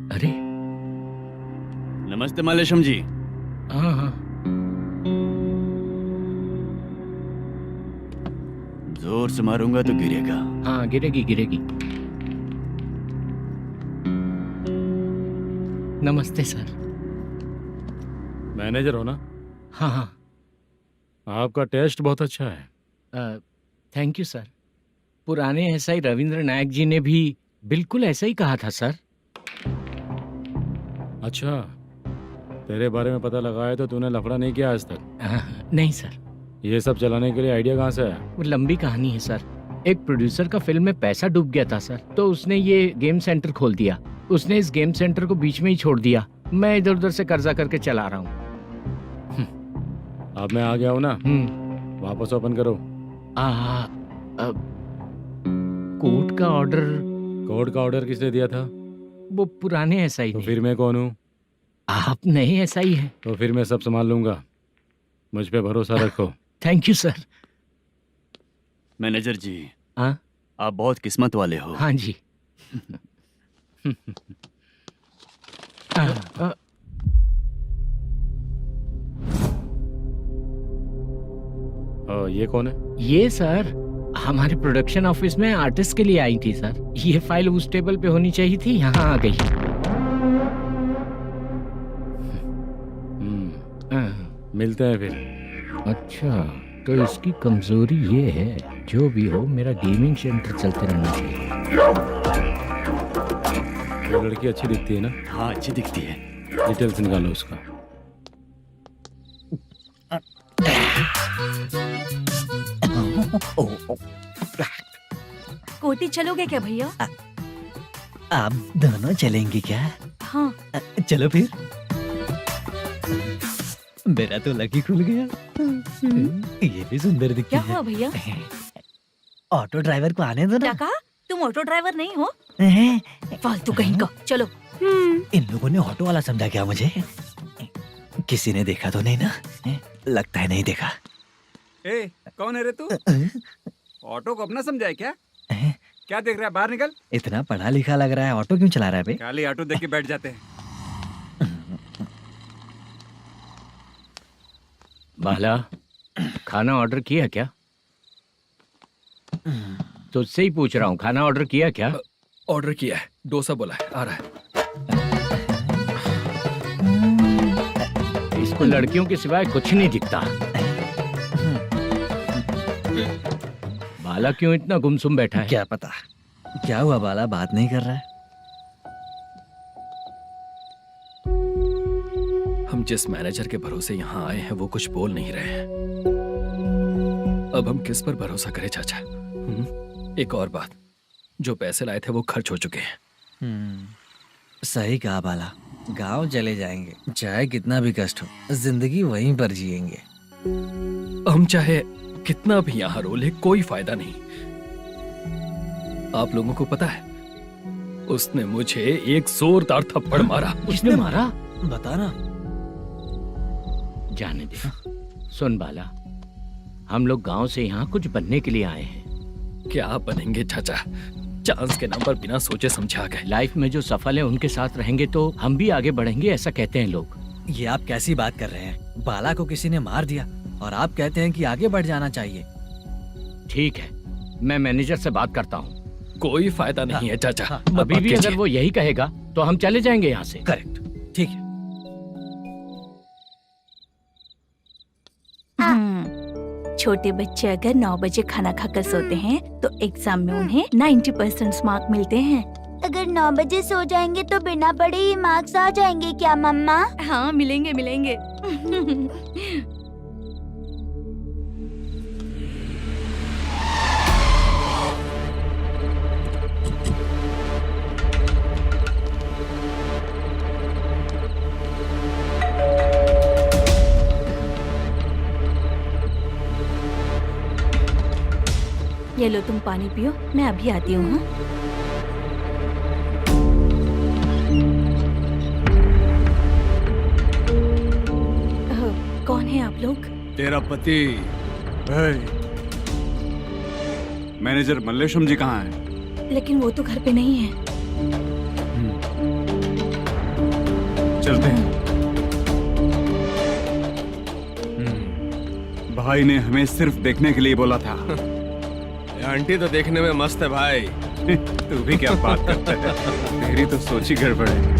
अरे नमस्ते मालेशम जी। हाँ हाँ, जोर से मारूंगा तो गिरेगा। हाँ गिरेगी गिरेगी। नमस्ते सर। मैनेजर हो ना? हाँ हाँ। आपका टेस्ट बहुत अच्छा है। Thank you sir. पुराने SI रविंद्र नायक जी ने भी बिल्कुल ऐसा ही कहा था सर। अच्छा, तेरे बारे में पता लगा है तो तूने लफड़ा नहीं किया आज तक? नहीं सर। ये सब चलाने के लिए आइडिया कहाँ से आया? वो लंबी कहानी है सर। एक प्रोड्यूसर का फिल्म में पैसा डूब गया था सर, तो उसने ये गेम सेंटर खोल दिया। उसने इस गेम सेंटर को बीच में ही छोड़ दिया। मैं इधर उधर से कर्जा करके चला रहा हूँ। अब मैं आ गया हूँ ना, वापस ओपन करो। कोर्ट का ऑर्डर। कोर्ट का ऑर्डर किसने दिया था? वो पुराने SI तो ने। फिर मैं कौन हूँ? आप नए SI हैं। तो फिर मैं सब संभाल लूंगा, मुझ पे भरोसा रखो। Thank you sir. मैनेजर जी, हाँ आप बहुत किस्मत वाले हो। हाँ जी। ये कौन है? ये सर हमारे प्रोडक्शन ऑफिस में आर्टिस्ट के लिए आई थी सर। ये फाइल उस टेबल पे होनी चाहिए थी, यहाँ आ गई। मिलते हैं फिर। अच्छा, तो इसकी कमजोरी ये है, जो भी हो मेरा गेमिंग सेंटर चलते रहना चाहिए। वो लड़की अच्छी दिखती है ना? हाँ अच्छी दिखती है। डिटेल्स निकालो उसका। कोटी चलोगे क्या भैया? आप दोनों चलेंगे क्या? हाँ। चलो फिर। मेरा तो लकी खुल गया। ये भी सुंदर दिखती क्या है। हुआ भैया? ऑटो ड्राइवर को आने दो क्या ना। कहा? तुम ऑटो ड्राइवर नहीं हो? फालतू कहीं का। चलो। इन लोगों ने ऑटो वाला समझा क्या मुझे? किसी ने देखा तो नहीं ना? लगता है नहीं देखा। ए, कौन है रे तू? ऑटो को अपना समझा है क्या? क्या देख रहा है? बाहर निकल। इतना पढ़ा लिखा लग रहा है, ऑटो क्यों चला रहा है बे? खाली ऑटो देख के बैठ जाते हैं। बाला, खाना ऑर्डर किया क्या? तुझसे ही पूछ रहा हूँ, खाना ऑर्डर किया क्या? ऑर्डर किया है, डोसा बोला है, आ रहा है। इसको लड़कियों के सिवाय कुछ नहीं दिखता। बाला क्यों इतना गुमसुम बैठा है? क्या पता क्या हुआ, बाला बात नहीं कर रहा है। हम जिस मैनेजर के भरोसे यहाँ आए हैं वो कुछ बोल नहीं रहे हैं। अब हम किस पर भरोसा करें चाचा? एक और बात, जो पैसे लाए थे वो खर्च हो चुके हैं। सही कहा बाला, गांव चले जाएंगे, चाहे कितना भी कष्ट हो, जिंदगी वहीं पर जिएंगे। हम चाहे कितना भी यहाँ रो ले, कोई फायदा नहीं। आप लोगों को पता है, उसने मुझे एक जोरदार थप्पड़ मारा। उसने मारा? बता ना। जाने दे। सुन बाला, हम लोग गांव से यहाँ कुछ बनने के लिए आए हैं। क्या बनेंगे चाचा? चांस के नाम पर बिना सोचे समझे आ गए। लाइफ में जो सफल है उनके साथ रहेंगे तो हम भी आगे बढ़ेंगे, ऐसा कहते हैं लोग। ये आप कैसी बात कर रहे हैं? बाला को किसी ने मार दिया और आप कहते हैं कि आगे बढ़ जाना चाहिए। ठीक है, मैं मैनेजर से बात करता हूँ। कोई फायदा नहीं है चाचा। अभी भी अगर वो यही कहेगा तो हम चले जाएंगे यहाँ से। करेक्ट, ठीक है। छोटे बच्चे अगर 9 बजे खाना खाकर सोते हैं तो एग्जाम में उन्हें 90% मार्क मिलते हैं। अगर 9 बजे सो जाएंगे तो बिना पढ़े ही मार्क्स आ जाएंगे क्या मम्मा? हाँ, मिलेंगे मिलेंगे। ये लो, तुम पानी पियो, मैं अभी आती हूँ। हाँ? कौन है आप लोग? तेरा पति। मैनेजर मल्लेशम जी कहाँ हैं? लेकिन वो तो घर पे नहीं है। चलते हैं। भाई ने हमें सिर्फ देखने के लिए बोला था। आंटी तो देखने में मस्त है भाई। तू भी क्या बात करता है? तेरी तो सोच ही गड़बड़ है।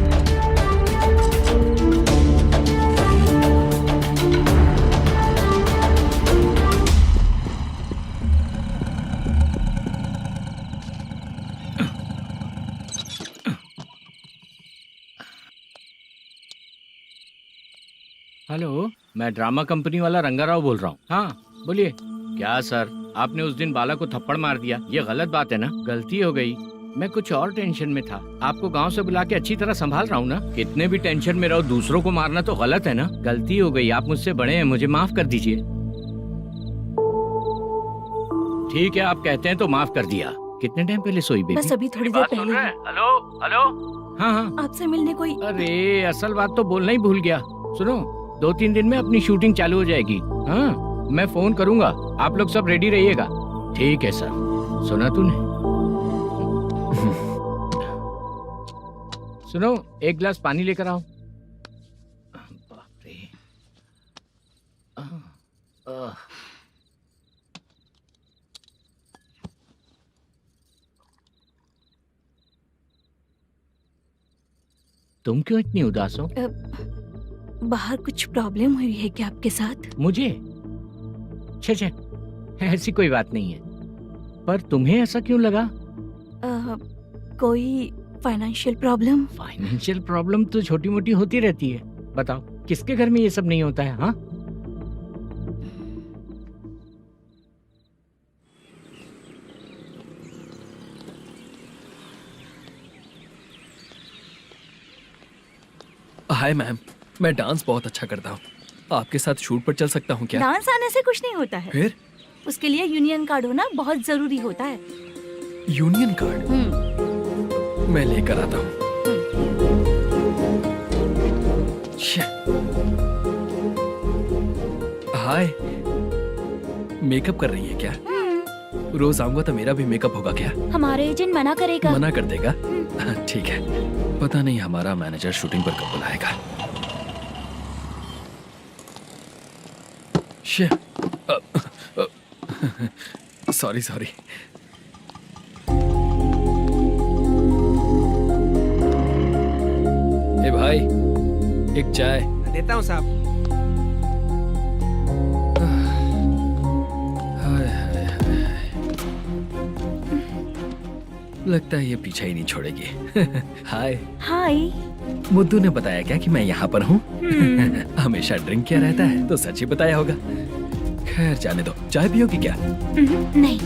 हेलो, मैं ड्रामा कंपनी वाला रंगाराव बोल रहा हूँ। हाँ बोलिए। क्या सर, आपने उस दिन बाला को थप्पड़ मार दिया, ये गलत बात है ना? गलती हो गई, मैं कुछ और टेंशन में था। आपको गांव से बुला के अच्छी तरह संभाल रहा हूँ ना। कितने भी टेंशन में रहो, दूसरों को मारना तो गलत है ना। गलती हो गई, आप मुझसे बड़े हैं, मुझे माफ कर दीजिए। ठीक है, आप कहते हैं तो माफ कर दिया। कितने टाइम पहले सोई बेबी? बस अभी थोड़ी देर पहले। Hello hello. हाँ हाँ, आपसे मिलने कोई। अरे असल बात तो बोलना ही भूल गया। सुनो, 2-3 दिन में अपनी शूटिंग चालू हो जाएगी। हाँ, मैं फोन करूंगा, आप लोग सब रेडी रहिएगा। ठीक है सर। सुना तूने? सुनो, एक गिलास पानी लेकर आओ। बाप रे। तुम क्यों इतनी उदास हो? बाहर कुछ प्रॉब्लम हुई है क्या आपके साथ? मुझे? छे, ऐसी कोई बात नहीं है। पर तुम्हें ऐसा क्यों लगा? कोई फाइनेंशियल प्रॉब्लम? फाइनेंशियल प्रॉब्लम तो छोटी मोटी होती रहती है। बताओ, किसके घर में ये सब नहीं होता है? हाँ, हाय मैम, मैं डांस बहुत अच्छा करता हूँ। आपके साथ शूट पर चल सकता हूँ क्या? डांस आने से कुछ नहीं होता है। फिर? उसके लिए यूनियन कार्ड होना बहुत जरूरी होता है। Union card? मैं लेकर आता हूँ। हाय, मेकअप कर रही है क्या? रोज आऊंगा तो मेरा भी मेकअप होगा क्या? हमारे एजेंट मना करेगा। मना कर देगा? ठीक है, पता नहीं हमारा मैनेजर शूटिंग पर कब बुलाएगा। सॉरी। ए भाई, एक चाय। देता हूँ साहब। लगता है ये पीछा ही नहीं छोड़ेगी। हाय। हाय। मुद्दू ने बताया क्या कि मैं यहाँ पर हूँ? हमेशा ड्रिंक किया रहता है तो सच ही बताया होगा। खैर जाने दो, चाय पियोगी क्या? नहीं।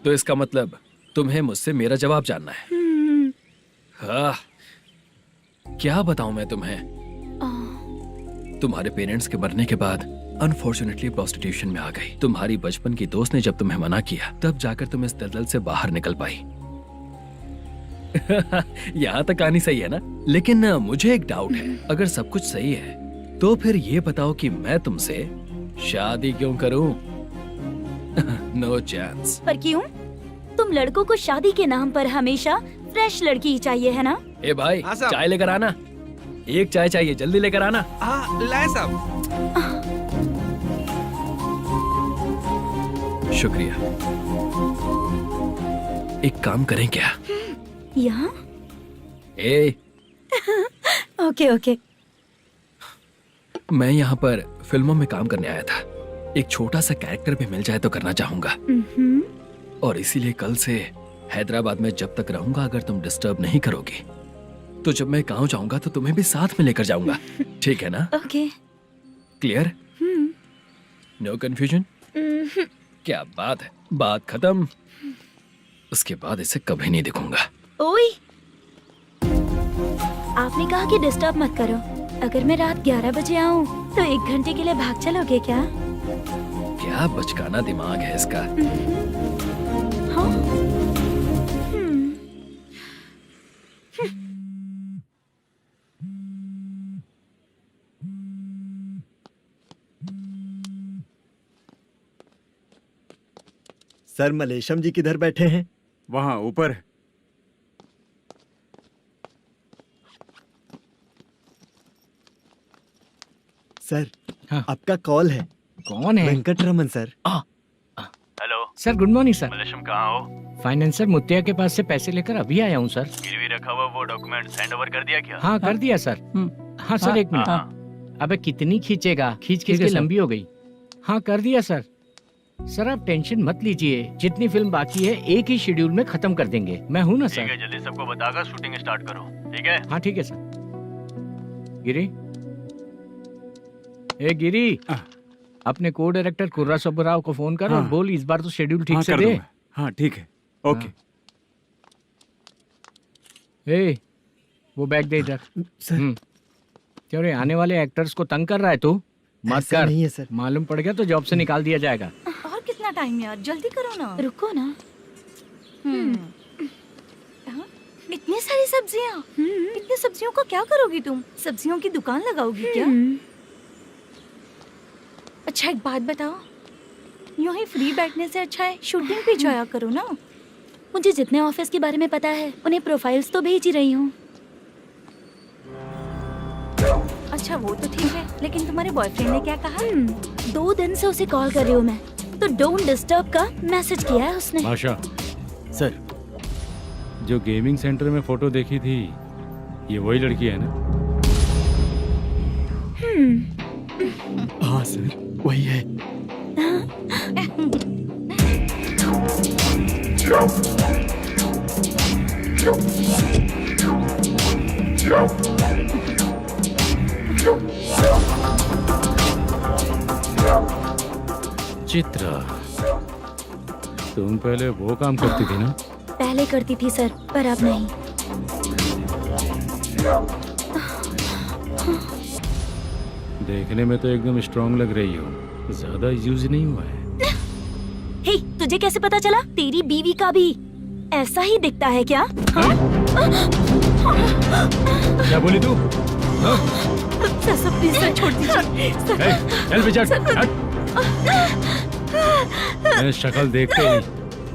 तो इसका मतलब तुम्हें मुझसे मेरा जवाब जानना है? हाँ, क्या बताऊं मैं तुम्हें? तुम्हारे पेरेंट्स के मरने के बाद अनफॉर्चुनेटली प्रोस्टिट्यूशन में आ गई। तुम्हारी बचपन की दोस्त ने जब तुम्हें मना किया, तब जाकर तुम इस दलदल से बाहर निकल पाई। यहाँ तक कहानी सही है ना, लेकिन मुझे एक डाउट है। अगर सब कुछ सही है तो फिर ये बताओ कि मैं तुमसे शादी क्यों करूं? No chance. पर क्यों? तुम लड़कों को शादी के नाम पर हमेशा फ्रेश लड़की ही चाहिए है ना? ए भाई, हाँ साहब। चाय लेकर आना। एक चाय चाहिए, जल्दी लेकर आना। हाँ लाए साहब। शुक्रिया। एक काम करें क्या? यहाँ? ए, ओके ओके। मैं यहाँ पर फिल्मों में काम करने आया था। एक छोटा सा कैरेक्टर भी मिल जाए तो करना चाहूंगा, और इसीलिए कल से हैदराबाद में जब तक रहूंगा, अगर तुम डिस्टर्ब नहीं करोगी तो जब मैं गांव जाऊंगा तो तुम्हें भी साथ में लेकर जाऊंगा। ठीक है ना? ओके। क्लियर? No confusion? क्या बात है, बात खत्म। उसके बाद इसे कभी नहीं दिखूंगा। ओए, आपने कहा कि डिस्टर्ब मत करो। अगर मैं रात 11 बजे आऊँ तो 1 घंटे के लिए भाग चलोगे क्या? क्या बचकाना दिमाग है इसका। हाँ? सर, मलेशम जी किधर बैठे हैं? वहाँ ऊपर। सर, हाँ। आपका कॉल है। कौन है? Venkataraman sir. Hello sir, good morning sir. Malesham कहाँ हो? फाइनेंसर मुत्तिया के पास से पैसे लेकर अभी आया हूँ सर। गिरवी रखा हुआ वो डॉक्यूमेंट सेंड ओवर कर दिया क्या? हाँ, कर दिया सर। हाँ सर, 1 मिनट। अबे कितनी खींचेगा, खींच खींच के लंबी हो गई। हाँ, कर दिया सर। सर आप टेंशन मत लीजिए, जितनी फिल्म बाकी है एक ही शेड्यूल में खत्म कर देंगे। मैं हूँ ना ठीक सर। है, जल्दी सबको बताकर शूटिंग स्टार्ट करो। ठीक है? हाँ ठीक है सर। गिरी, ए गिरी, अपने को डायरेक्टर कुर्रा सुब्बराव को फोन कर और बोल इस बार तो शेड्यूल ठीक से दे। हाँ ठीक है, ओके। ए, वो बैग दे इधर। क्यों रे, आने वाले एक्टर्स को तंग कर रहा है तू? मत ऐसा कर। नहीं है सर। मालूम पड़ गया तो जॉब से निकाल दिया जाएगा। और कितना टाइम यार, जल्दी करो ना। रुको ना। हाँ? इतनी सारी सब्जियाँ, इतनी सब्जियों का क्या करोगी तुम? सब्जियों की दुकान लगाओगी क्या? अच्छा एक बात बताओ, यूं ही फ्री बैठने से अच्छा है शूटिंग पे जाया करो ना। मुझे जितने ऑफिस के बारे में पता है उन्हें प्रोफाइल्स तो भेज ही रही हूँ। अच्छा वो तो ठीक है, लेकिन तुम्हारे बॉयफ्रेंड ने क्या कहा? 2 दिन से उसे कॉल कर रही हूँ मैं, तो डोंट डिस्टर्ब का मैसेज किया है उसने। भाषा सर, जो गेमिंग सेंटर में फोटो देखी थी, ये वही लड़की है ना? हाँ सर, वही है। चित्रा, तुम पहले वो काम करती थी ना? पहले करती थी सर, पर अब नहीं। देखने में तो एकदम स्ट्रांग लग रही हो, ज्यादा यूज नहीं हुआ है। हे, तुझे कैसे पता चला? तेरी बीवी का भी ऐसा ही दिखता है क्या? हाँ? क्या बोली तू? सर प्लीज सर, छोड़ दीजिए। चल बेटा, मैं शक्ल देखते ही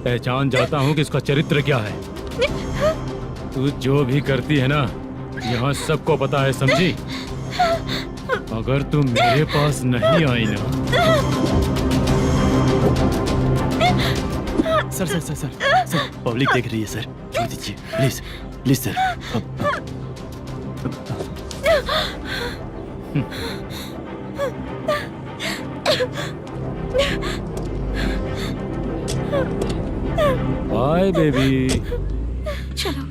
पहचान जाता हूँ कि इसका चरित्र क्या है। तू जो भी करती है ना, यहाँ सबको पता है, समझी? अगर तू मेरे पास नहीं आई ना। Sir sir sir sir sir, public देख रही है सर, छोड़ दीजिए please please sir. Bye baby. चलो।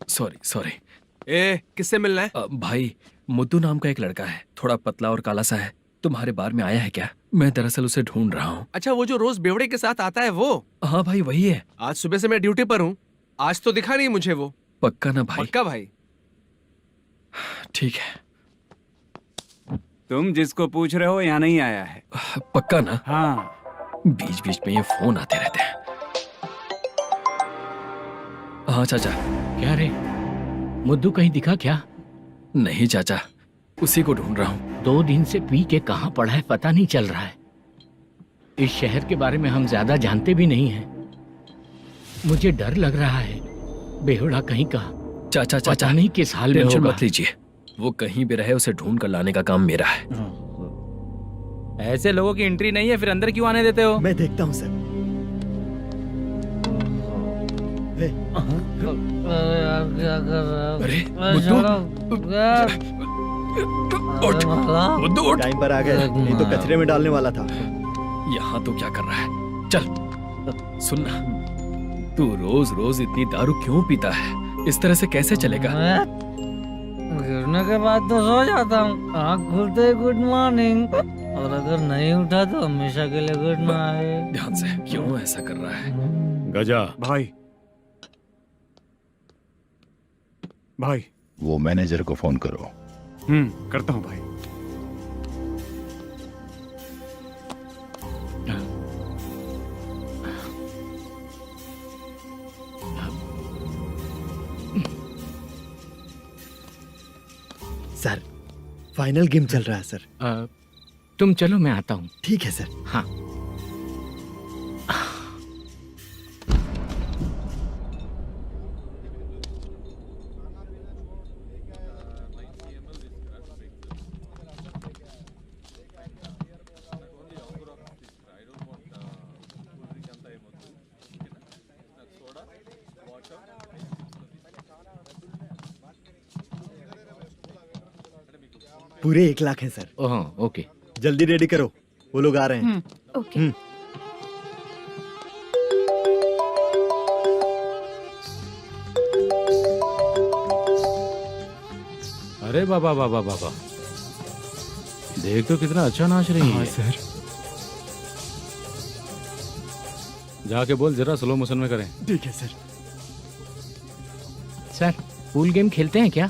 Sorry sorry. ए, किससे मिलना है? भाई, मुद्दू नाम का एक लड़का है, थोड़ा पतला और काला सा है। तुम्हारे बार में आया है क्या? मैं दरअसल उसे ढूंढ रहा हूँ। अच्छा, वो जो रोज बेवड़े के साथ आता है वो? हाँ भाई, वही है। आज सुबह से मैं ड्यूटी पर हूँ, आज तो दिखा नहीं मुझे वो। पक्का ना भाई? पक्का भाई। ठीक है। तुम जिसको पूछ रहे हो यहाँ नहीं आया है। पक्का ना? हाँ। बीच बीच में ये फोन आते रहते हैं। हाँ चाचा। क्या रे, मुद्दू कहीं दिखा क्या? नहीं चाचा, उसी को ढूंढ रहा हूँ। 2 दिन से पी के कहाँ पड़ा है पता नहीं चल रहा है। इस शहर के बारे में हम ज्यादा जानते भी नहीं हैं। मुझे डर लग रहा है, बेहुड़ा कहीं का। चाचा पता नहीं किस हाल में टेंशन होगा। मत लीजिए, वो कहीं भी रहे उसे ढूंढ कर लाने का काम मेरा है। ऐसे लोगों की एंट्री नहीं है, फिर अंदर क्यों आने देते हो? मैं देखता हूँ सर। अरे मुद्दू टाइम पर आ गए, नहीं तो कचरे में डालने वाला था। यहाँ तो क्या कर रहा है? चल सुनना, तू रोज रोज इतनी दारू क्यों पीता है? इस तरह से कैसे चलेगा? गिरने के बाद तो सो जाता हूँ, आँख खुलते ही गुड मॉर्निंग, और अगर नहीं उठा तो हमेशा के लिए गुड नाइट। ध्यान से, क्यों ऐसा कर रहा है? गजा भाई, भाई वो मैनेजर को फोन करो। करता हूँ भाई। सर फाइनल गेम चल रहा है सर। तुम चलो, मैं आता हूँ। ठीक है सर। हाँ। पूरे 1 लाख हैं सर। ओह ओके, जल्दी रेडी करो, वो लोग आ रहे हैं। ओके। अरे बाबा बाबा बाबा, देख तो कितना अच्छा नाच रही है। सर जाके बोल जरा स्लो मोशन में करें। ठीक है सर। सर पूल गेम खेलते हैं क्या?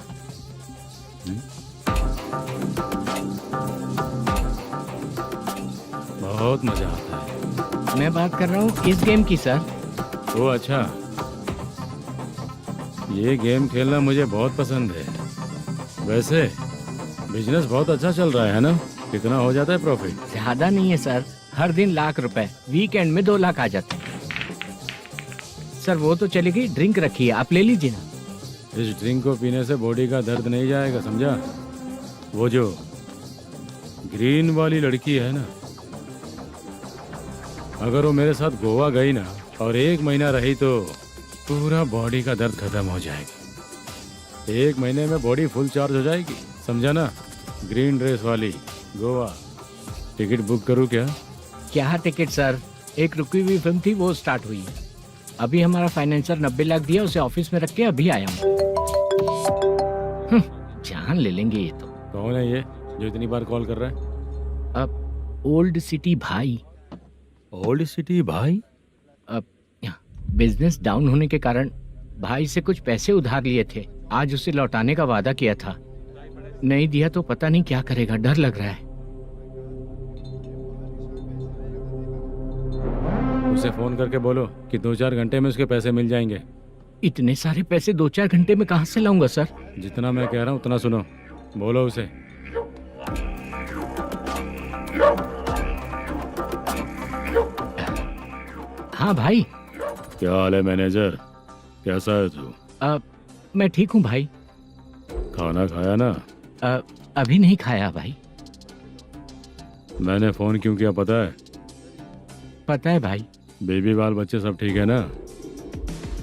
बहुत मजा आता है। मैं बात कर रहा हूँ इस गेम की सर। ओ अच्छा, ये गेम खेलना मुझे बहुत पसंद है। वैसे बिजनेस बहुत अच्छा चल रहा है ना? कितना हो जाता है प्रॉफिट? ज्यादा नहीं है सर, हर दिन लाख रुपए, वीकेंड में 2 लाख आ जाते हैं। सर वो तो चलेगी, ड्रिंक रखी है, आप ले लीजिए ना। इस ड्रिंक को पीने से बॉडी का दर्द नहीं जाएगा, समझा? वो जो ग्रीन वाली लड़की है ना, अगर वो मेरे साथ गोवा गई ना और 1 महीना रही तो पूरा बॉडी का दर्द खत्म हो जाएगा। 1 महीने में बॉडी फुल चार्ज हो जाएगी, समझा ना? ग्रीन ड्रेस वाली गोवा। टिकट बुक करूँ क्या? क्या टिकट सर, एक रुकी हुई फिल्म थी, वो स्टार्ट हुई है। अभी हमारा फाइनेंसर 90 लाख दिया, उसे ऑफिस में रख के अभी आया हूँ। जान ले लेंगे ये तो। कौन है ये जो इतनी बार कॉल कर रहा है? अब ओल्ड सिटी भाई। ओल्ड सिटी भाई? अब बिजनेस डाउन होने के कारण भाई से कुछ पैसे उधार लिए थे, आज उसे लौटाने का वादा किया था। नहीं दिया तो पता नहीं क्या करेगा, डर लग रहा है। उसे फोन करके बोलो कि 2-4 घंटे में उसके पैसे मिल जाएंगे। इतने सारे पैसे 2-4 घंटे में कहाँ से लाऊंगा सर? जितना मैं कह रहा हूँ उतना सुनो, बोलो उसे। हाँ भाई। क्या हाल है मैनेजर, कैसा है तू? मैं ठीक हूँ भाई। खाना खाया ना? अभी नहीं खाया भाई। मैंने फोन क्यों किया पता है? पता है भाई। बेबी बाल बच्चे सब ठीक है ना?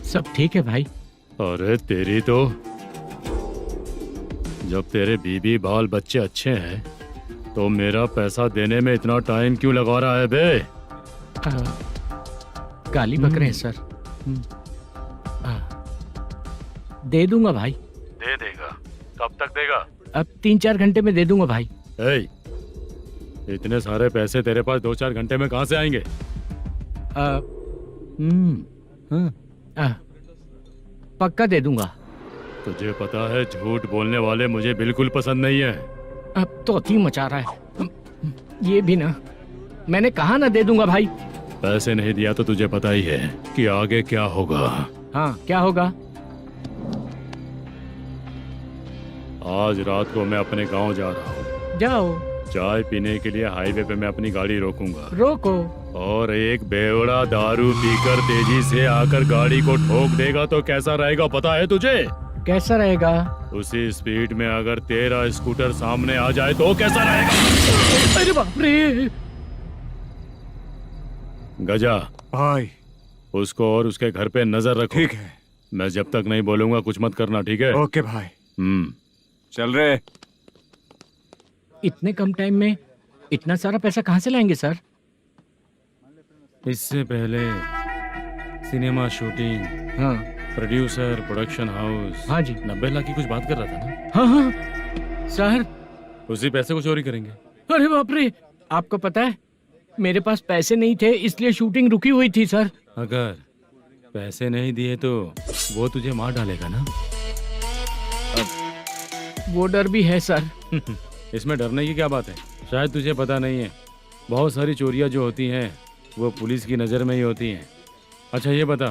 सब ठीक है भाई। अरे तेरी तो, जब तेरे बीबी बाल बच्चे अच्छे हैं तो मेरा पैसा देने में इतना टाइम क्यों लगा रहा है बे? गाली बक रहे हैं सर। दे दूंगा भाई। दे देगा? कब तक देगा? अब 3-4 घंटे में दे दूंगा भाई। इतने सारे पैसे तेरे पास 2-4 घंटे में कहाँ से आएंगे? पक्का दे दूंगा। तुझे पता है झूठ बोलने वाले मुझे बिल्कुल पसंद नहीं है। अब तोती मचा रहा है ये भी ना। मैंने कहा ना दे दूंगा भाई। पैसे नहीं दिया तो तुझे पता ही है कि आगे क्या होगा। हाँ क्या होगा? आज रात को मैं अपने गांव जा रहा हूँ। जाओ। चाय पीने के लिए हाईवे पे मैं अपनी गाड़ी रोकूंगा। रोको। और एक बेवड़ा दारू पीकर तेजी से आकर गाड़ी को ठोक देगा तो कैसा रहेगा पता है तुझे? कैसा रहेगा? उसी स्पीड में अगर तेरा स्कूटर सामने आ जाए तो कैसा रहेगा? अरे बाप रे। गजा भाई, उसको और उसके घर पे नजर रखो। ठीक है। मैं जब तक नहीं बोलूंगा कुछ मत करना, ठीक है? ओके भाई। चल रहे। इतने कम टाइम में इतना सारा पैसा कहाँ से लाएंगे सर? इससे पहले सिनेमा शूटिंग, हाँ, प्रोड्यूसर, प्रोडक्शन हाउस, हाँ जी, 90 लाख की कुछ बात कर रहा था ना? हाँ हाँ सर। उसी पैसे को चोरी करेंगे। अरे बाप रे, आपको पता है मेरे पास पैसे नहीं थे इसलिए शूटिंग रुकी हुई थी सर। अगर पैसे नहीं दिए तो वो तुझे मार डालेगा ना? वो डर भी है सर। इसमें डरने की क्या बात है? शायद तुझे पता नहीं है, बहुत सारी चोरियां जो होती हैं वो पुलिस की नज़र में ही होती हैं। अच्छा ये बता,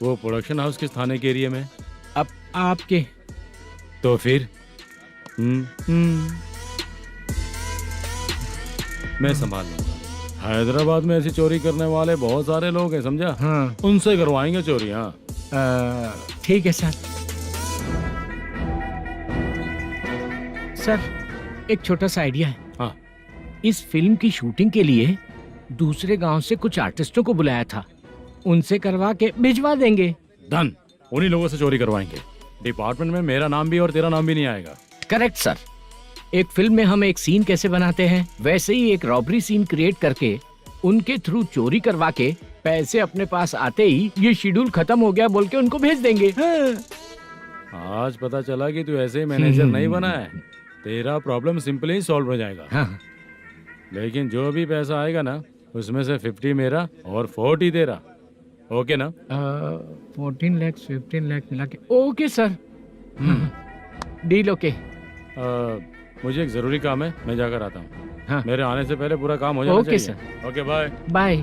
वो प्रोडक्शन हाउस किस थाने के एरिया में? अब आपके। तो फिर मैं संभाल लूंगा। हैदराबाद में ऐसी चोरी करने वाले बहुत सारे लोग हैं, समझा? हाँ। उनसे करवाएंगे चोरी। हाँ ठीक है सर। सर एक छोटा सा आइडिया है। हाँ। इस फिल्म की शूटिंग के लिए दूसरे गांव से कुछ आर्टिस्टों को बुलाया था, उनसे करवा के भिजवा देंगे। डन, उन्हीं लोगों से चोरी करवाएंगे। डिपार्टमेंट में मेरा नाम भी और तेरा नाम भी नहीं आएगा। Correct sir. एक फिल्म में हम एक सीन कैसे बनाते हैं वैसे ही एक रॉबरी सीन क्रिएट करके उनके थ्रू चोरी करवा के पैसे अपने पास आते ही ये शेड्यूल खत्म हो गया बोल के उनको भेज देंगे। आज पता चला कि तू ऐसे ही मैनेजर नहीं बना है। तेरा प्रॉब्लम सिंपली ही सॉल्व हो जाएगा। हाँ। लेकिन जो भी पैसा आएगा ना उसमें से 50 मेरा और 40 तेरा। ओके ना? 14 लाख 15 लाख मिला के। Okay sir. Deal okay. मुझे एक जरूरी काम है, मैं जाकर आता हूँ। हाँ। मेरे आने से पहले पूरा काम हो जाना ओके चाहिए। Sir. Okay bye. Bye.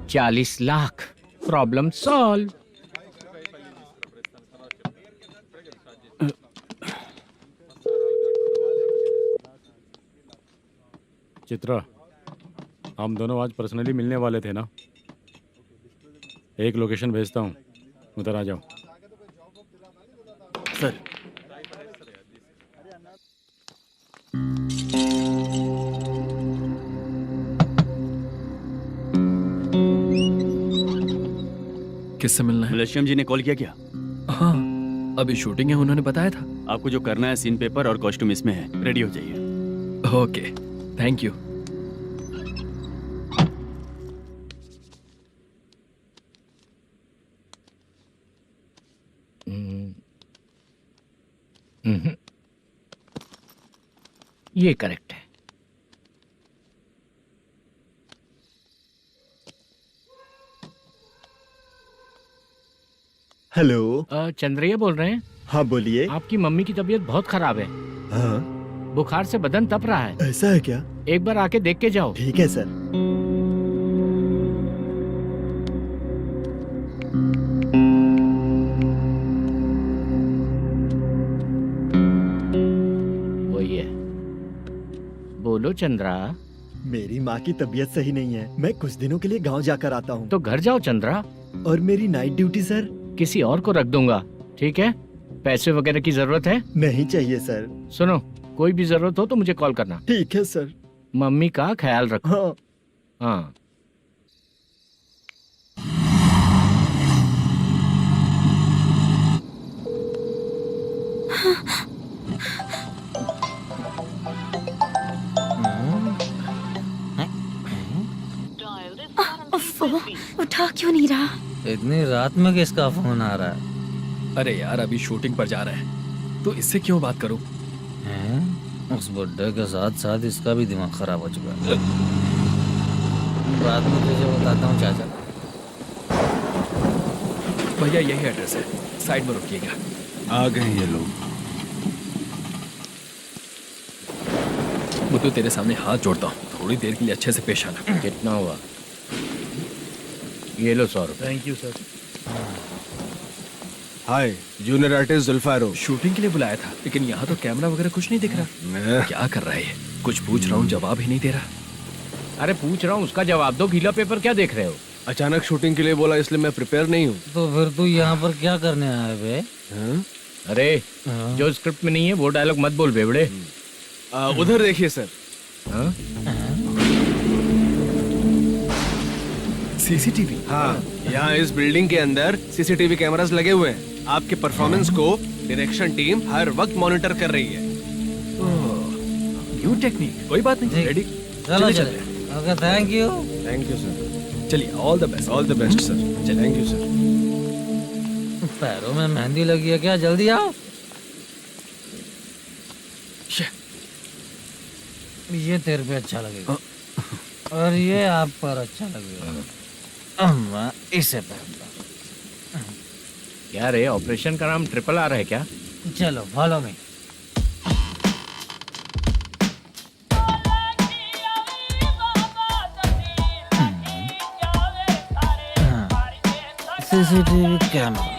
40 lakh, problem solve. Chitra, हम दोनों आज पर्सनली मिलने वाले थे ना? एक लोकेशन भेजता हूँ, उधर आ जाओ। सर किससे मिलना है? मलेशियम जी ने कॉल किया क्या? हाँ, अभी शूटिंग है, उन्होंने बताया था। आपको जो करना है सीन पेपर और कॉस्ट्यूम इसमें है, रेडी हो जाइए। Okay, thank you. ये करेक्ट है। हेलो। चंद्रैया बोल रहे हैं? हाँ बोलिए। आपकी मम्मी की तबीयत बहुत खराब है। हाँ। बुखार से बदन तप रहा है। ऐसा है क्या? एक बार आके देख के जाओ। ठीक है सर। वही है। बोलो चंद्रा। मेरी माँ की तबीयत सही नहीं है, मैं कुछ दिनों के लिए गांव जाकर आता हूँ। तो घर जाओ चंद्रा। और मेरी नाइट ड्यूटी सर? किसी और को रख दूंगा, ठीक है? पैसे वगैरह की जरूरत है? नहीं चाहिए सर। सुनो, कोई भी जरूरत हो तो मुझे कॉल करना। ठीक है सर। मम्मी का ख्याल रखो। हाँ। हाँ। उठा क्यों नहीं रहा? इतनी रात में किसका फोन आ रहा है? अरे यार, अभी शूटिंग पर जा रहे हैं तो इससे क्यों बात करूं? उस बुड्ढे के साथ साथ इसका भी दिमाग खराब हो चुका है। रात में तुझे बताता हूँ चाचा। भैया यही एड्रेस है, साइड में रुकिएगा। आ गए ये लोग। मुझे तेरे सामने हाथ जोड़ता हूँ, थोड़ी देर के लिए अच्छे से पेश आना। कितना हुआ? ये लो 100 रुपए। Thank you sir. Hi, junior artist Zulfar हो। शूटिंग के लिए बुलाया था, लेकिन यहाँ तो कैमरा वगैरह कुछ नहीं दिख रहा। क्या कर रहा है ये? कुछ पूछ रहा हूँ, जवाब ही नहीं दे रहा। अरे पूछ रहा हूँ, उसका जवाब दो। गीला पेपर क्या देख रहे हो? अचानक शूटिंग के लिए बोला, इसलिए मैं प्रिपेयर नहीं हूँ। तो फिर तू यहाँ पर क्या करने आया बे? अरे जो स्क्रिप्ट में नहीं है वो डायलॉग मत बोल बेवड़े। उधर देखिए सर। सीसीटीवी? हाँ, यहाँ इस बिल्डिंग के अंदर सीसीटीवी कैमरास लगे हुए हैं। आपके परफॉर्मेंस को डायरेक्शन टीम हर वक्त मॉनिटर कर रही है। न्यू टेक्निक, कोई बात नहीं। रेडी? चलो चले। Okay, thank you sir. चलिए, all the best. All the best sir. Thank you sir. पैरों में मेहंदी लगी है क्या? जल्दी आओ। ये तेरे पे अच्छा लगेगा और ये आप पर अच्छा लगेगा। मैं इसे पहनता। क्या रे, ऑपरेशन का नाम ट्रिपल आर है क्या? चलो फॉलो मी। CCTV camera.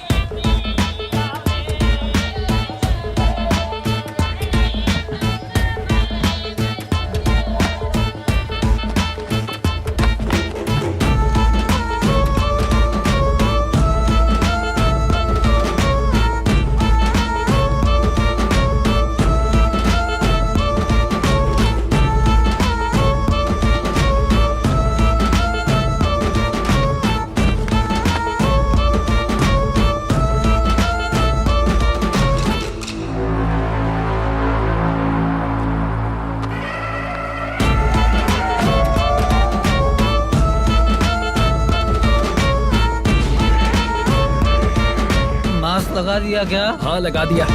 लगा दिया क्या? हाँ, लगा दिया।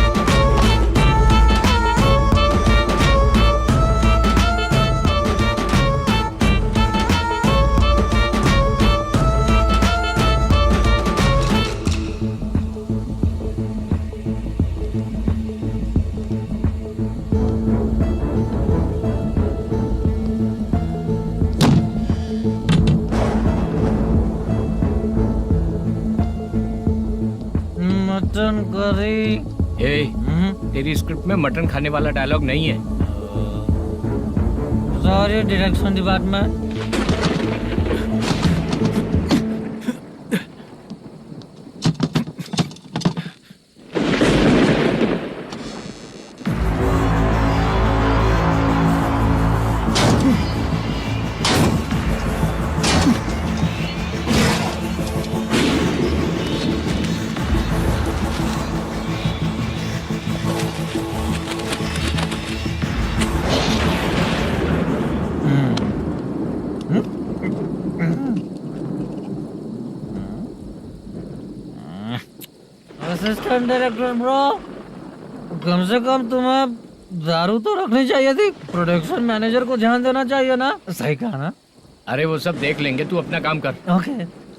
Mutton curry. तेरी स्क्रिप्ट में मटन खाने वाला डायलॉग नहीं है। Sorry direction department. Assistant director bro, कम से कम तुम्हें दारू तो रखनी चाहिए थी। प्रोडक्शन मैनेजर को ध्यान देना चाहिए ना। सही कहा ना? अरे वो सब देख लेंगे, तू अपना काम कर। ओके।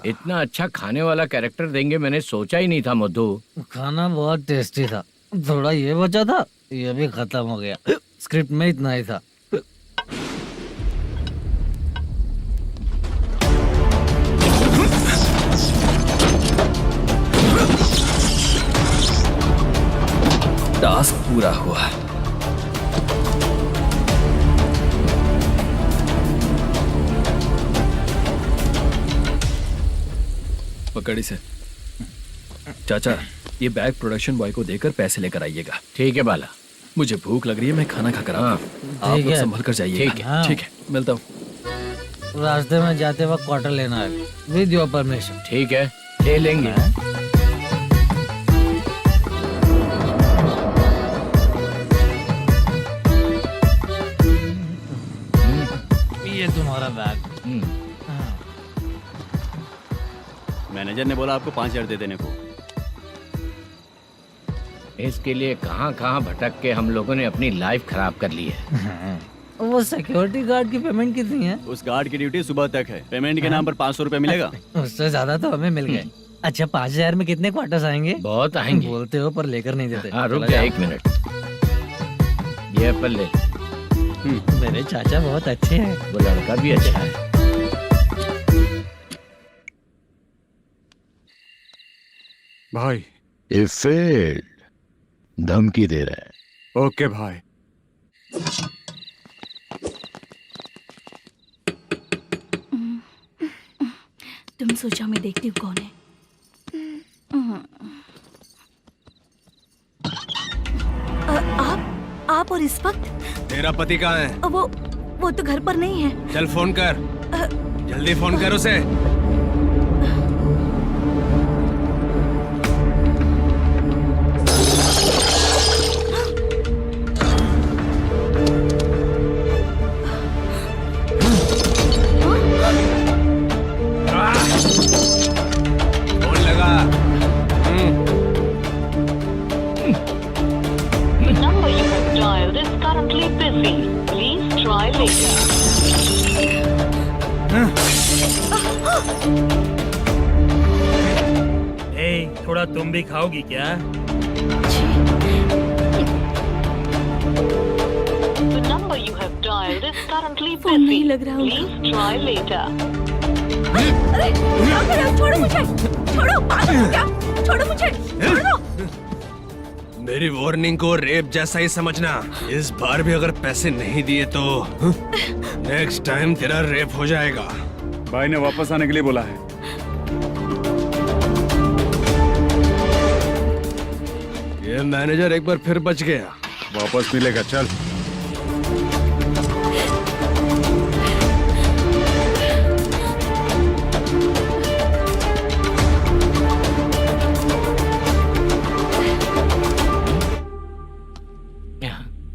इतना अच्छा खाने वाला कैरेक्टर देंगे मैंने सोचा ही नहीं था मधु। खाना बहुत टेस्टी था। थोड़ा ये बचा था, ये भी खत्म हो गया। स्क्रिप्ट में इतना ही था। टास्क पूरा हुआ। पकड़ी से। चाचा, ये बैग प्रोडक्शन बॉय को देकर पैसे लेकर आइएगा। ठीक है बाला। मुझे भूख लग रही है, मैं खाना खाकर आता हूँ। आप लोग संभल कर जाइए। ठीक है। ठीक है, मिलता हूँ। रास्ते में जाते वक्त क्वार्टर लेना है विद योर परमिशन। ठीक है, ले लेंगे। ये तुम्हारा बैग। मैनेजर ने बोला आपको 5,000 दे देने को। इसके लिए कहाँ कहाँ भटक के हम लोगों ने अपनी लाइफ खराब कर ली है। वो सिक्योरिटी गार्ड की पेमेंट कितनी है? उस गार्ड की ड्यूटी सुबह तक है। पेमेंट के नाम पर 500 रुपए मिलेगा। उससे ज्यादा तो हमें मिल गए। अच्छा 5000 में कितने क्वार्टर्स आएंगे? बहुत आएंगे। बोलते हो पर लेकर नहीं देते। हाँ रुक जा 1 मिनट, ये एप्पल ले। मेरे चाचा बहुत अच्छे हैं। वो लड़का भी अच्छा है। भाई ये फेल्ड धमकी दे रहा है। ओके भाई। तुम सोचो मैं देखती हूँ कौन है। आप और इस वक्त? तेरा पति कहाँ है? वो तो घर पर नहीं है। चल फोन कर, जल्दी फोन कर उसे। फोन लगा। number you have dialed is currently busy. Please try later. थोड़ा तुम भी खाओगी क्या? The number you have dialed is currently busy. Please try later. अरे छोड़ो मुझे, छोड़ो, पागल हो क्या? छोड़ो मुझे, छोड़ो। मेरी वार्निंग को रेप जैसा ही समझना। इस बार भी अगर पैसे नहीं दिए तो नेक्स्ट टाइम तेरा रेप हो जाएगा। भाई ने वापस आने के लिए बोला है। ये मैनेजर एक बार फिर बच गया। वापस मिलेगा, चल।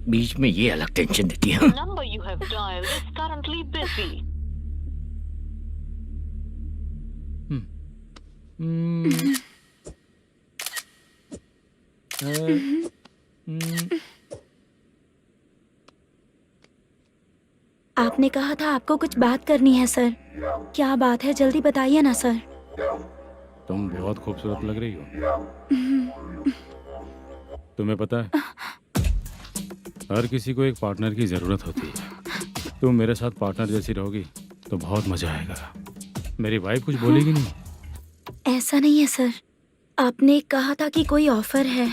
बीच में ये अलग टेंशन देती है। Number you have dialed is currently busy. आपने कहा था आपको कुछ बात करनी है सर। क्या बात है, जल्दी बताइए ना सर। तुम बहुत खूबसूरत लग रही हो। तुम्हें पता है, हर किसी को एक पार्टनर की जरूरत होती है। तुम मेरे साथ पार्टनर जैसी रहोगी तो बहुत मजा आएगा। मेरी वाइफ कुछ बोलेगी नहीं? ऐसा नहीं है सर, आपने कहा था कि कोई ऑफर है।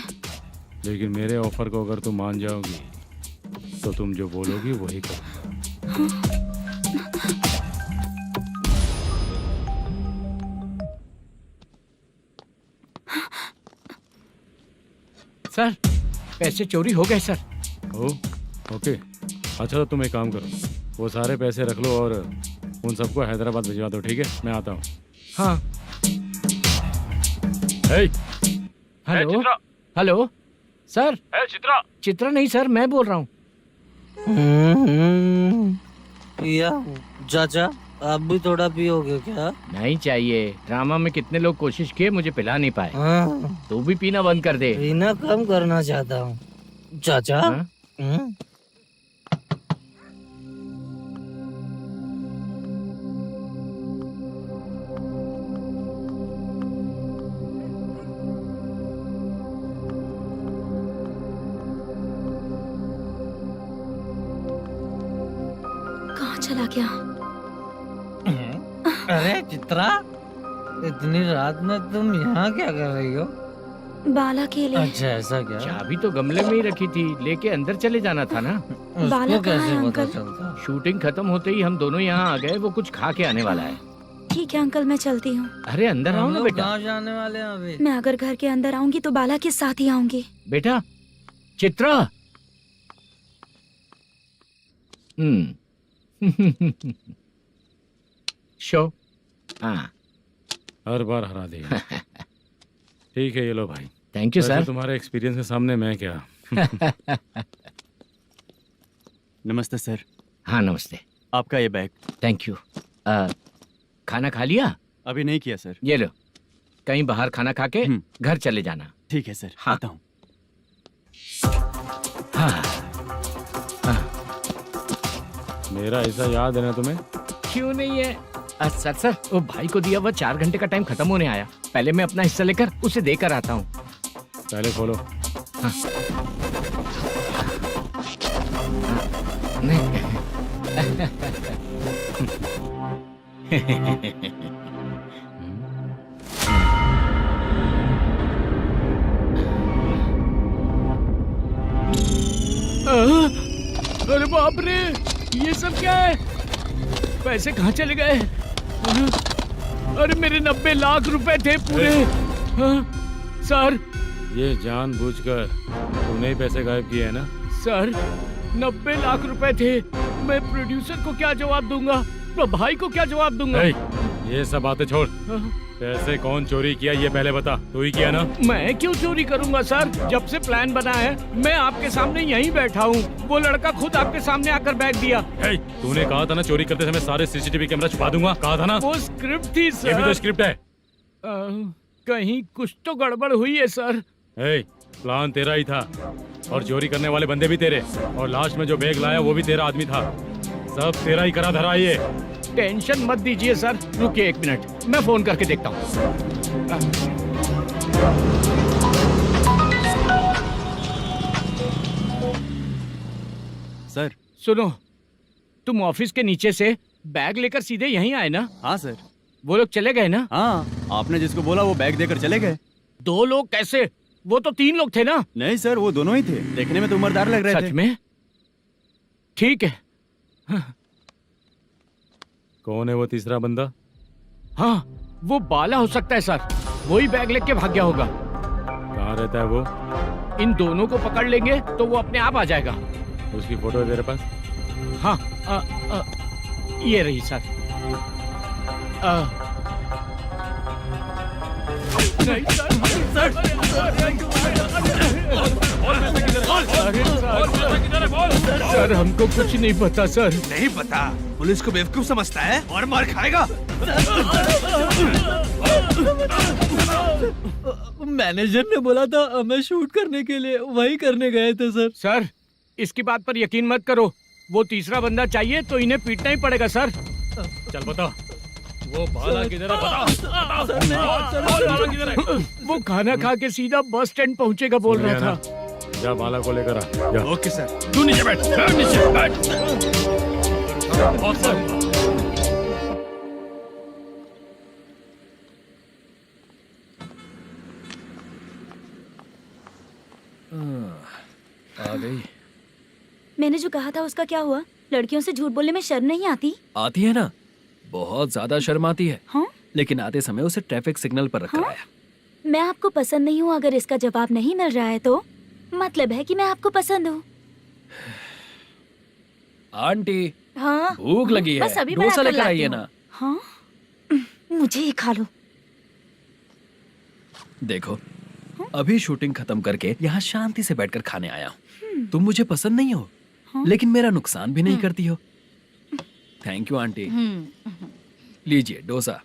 लेकिन मेरे ऑफर को अगर तुम मान जाओगी तो तुम जो बोलोगी वही करो। सर पैसे चोरी हो गए सर। ओके, अच्छा तो तुम एक काम करो, वो सारे पैसे रख लो और उन सबको हैदराबाद भिजवा दो, ठीक है? मैं आता हूँ। हाँ। Hello hello sir. Chitra? Chitra नहीं सर, मैं बोल रहा हूँ। या चाचा आप भी थोड़ा पियोगे क्या? नहीं चाहिए। ड्रामा में कितने लोग कोशिश किए, मुझे पिला नहीं पाए। तू भी पीना बंद कर दे। पीना कम करना चाहता हूँ चाचा। कहाँ चला गया? अरे चित्रा, इतनी रात में तुम यहाँ क्या कर रही हो? बाला के लिए। अच्छा ऐसा क्या? चाबी तो गमले में ही रखी थी, लेके अंदर चले जाना था ना। बाला उसको कहाँ है कैसे पता अंकल? चलता? शूटिंग खत्म होते ही हम दोनों यहाँ आ गए। वो कुछ खा के आने वाला है। ठीक है अंकल, मैं चलती हूँ। अरे अंदर आओ हम ना लोग बेटा। कहाँ जाने वाले हैं अभी? मैं अगर घर के अंदर आऊंगी तो बाला के साथ ही आऊंगी। बेटा चित्रा। शो। हाँ हर बार हरा दे। ठीक है, ये लो भाई। Thank you sir. तुम्हारे एक्सपीरियंस के सामने मैं क्या। नमस्ते सर। हाँ नमस्ते। आपका ये बैग। Thank you. खाना खा लिया? अभी नहीं किया सर। ये लो, कहीं बाहर खाना खा के घर चले जाना। ठीक है सर। हाँ। आता हूँ। मेरा ऐसा याद है ना तुम्हें? क्यों नहीं है? सर वो भाई को दिया हुआ 4 घंटे का टाइम खत्म होने आया। पहले मैं अपना हिस्सा लेकर उसे देकर आता हूँ। पहले खोलो। हाँ। अरे बाप रे, ये सब क्या है? पैसे कहाँ चले गए? अरे मेरे 90 लाख रुपए थे पूरे। सर, ये जानबूझकर तूने ही पैसे गायब किए हैं ना? सर 90 लाख रुपए थे। मैं प्रोड्यूसर को क्या जवाब दूंगा? तो भाई को क्या जवाब दूंगा? ये सब बातें छोड़। पैसे कौन चोरी किया ये पहले बता। तू ही किया ना? मैं क्यों चोरी करूंगा सर? जब से प्लान बना है मैं आपके सामने यहीं बैठा हूँ। वो लड़का खुद आपके सामने आकर बैग दिया। तूने कहा था ना चोरी करते समय सारे सीसीटीवी कैमरा छुपा दूंगा। कहा था ना? वो स्क्रिप्ट थी सर। ये भी तो स्क्रिप्ट है। कहीं कुछ तो गड़बड़ हुई है सर। प्लान तेरा ही था और चोरी करने वाले बंदे भी तेरे, और लास्ट में जो बैग लाया वो भी तेरा आदमी था। सब तेरा ही करा धरा। ये टेंशन मत दीजिए सर। रुकिए 1 मिनट, मैं फोन करके देखता हूँ। सर सुनो, तुम ऑफिस के नीचे से बैग लेकर सीधे यहीं आए ना? हाँ सर। वो लोग चले गए ना? हाँ, आपने जिसको बोला वो बैग देकर चले गए। 2 लोग कैसे? वो तो 3 लोग थे ना? नहीं सर, वो दोनों ही थे। देखने में तो उम्रदार लग रहे थे। सच में? ठीक है। कौन है वो तीसरा बंदा? हाँ, वो बाला हो सकता है सर। वही बैग लेके भाग गया होगा। कहाँ रहता है वो? इन दोनों को पकड़ लेंगे तो वो अपने आप आ जाएगा। उसकी फोटो है तेरे पास? हाँ, ये रही सर। नहीं सर, हमको कुछ नहीं पता सर। नहीं पता? पुलिस को बेवकूफ समझता है और मार खाएगा। मैनेजर ने बोला था हमें शूट करने के लिए, वही करने गए थे सर। सर, इसकी बात पर यकीन मत करो। वो तीसरा बंदा चाहिए तो इन्हें पीटना ही पड़ेगा सर। चल बता, वो बाला किधर है? बता। वो खाना खा के सीधा बस स्टैंड पहुंचेगा बोल रहा था। जा बाला को लेकर आ। जा। Okay sir. तू नीचे बैठ। नीचे बैठ। आ गई। मैंने जो कहा था उसका क्या हुआ? लड़कियों से झूठ बोलने में शर्म नहीं आती? आती है ना, बहुत ज्यादा शर्म आती है। हाँ? लेकिन आते समय उसे ट्रैफिक सिग्नल पर रखा हाँ? आया। मैं आपको पसंद नहीं हूँ अगर इसका जवाब नहीं मिल रहा है तो मतलब है कि मैं आपको पसंद हूँ। आंटी, हाँ? भूख लगी है, बस अभी डोसा बनाकर लेकर लाती आइए हूँ। ना। हाँ? मुझे ही खा लो। देखो, अभी शूटिंग खत्म करके यहाँ शांति से बैठकर खाने आया हूँ। तुम मुझे पसंद नहीं हो, लेकिन मेरा नुकसान भी नहीं करती हो। Thank you aunty. लीजिए डोसा।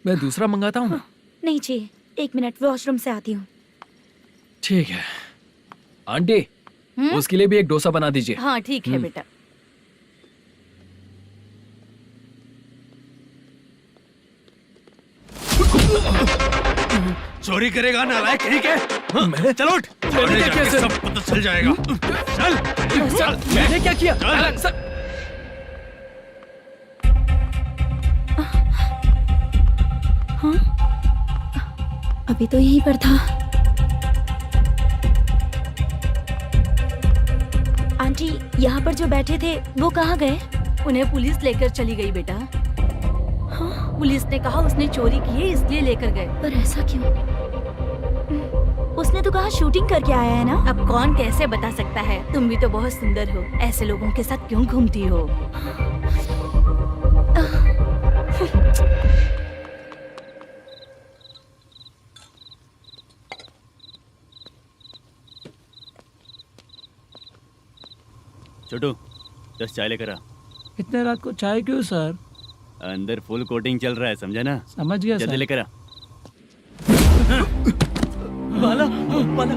मैं दूसरा मंगाता हूँ ना? नहीं चाहिए, 1 मिनट वॉशरूम से आती हूँ। ठीक है आंटी, उसके लिए भी एक डोसा बना दीजिए। हाँ ठीक है बेटा। चोरी करेगा नालायक कहीं के? चलो उठ। मैंने क्या किया सर? सब पता चल जाएगा। चल। सर, मैंने क्या किया? सर, हाँ? अभी तो यहीं पर था। आंटी, यहाँ पर जो बैठे थे वो कहाँ गए? उन्हें पुलिस लेकर चली गई बेटा। हाँ? पुलिस ने कहा उसने चोरी की है इसलिए लेकर गए। पर ऐसा क्यों? उसने तो कहा शूटिंग करके आया है ना। अब कौन कैसे बता सकता है? तुम भी तो बहुत सुंदर हो, ऐसे लोगों के साथ क्यों घूमती हो? छोटू 10 चाय लेकर आ। इतने रात को चाय क्यों सर? अंदर फुल कोटिंग चल रहा है, समझा ना? समझ गया जल्दी सर। लेकर आ। बाला, बाला।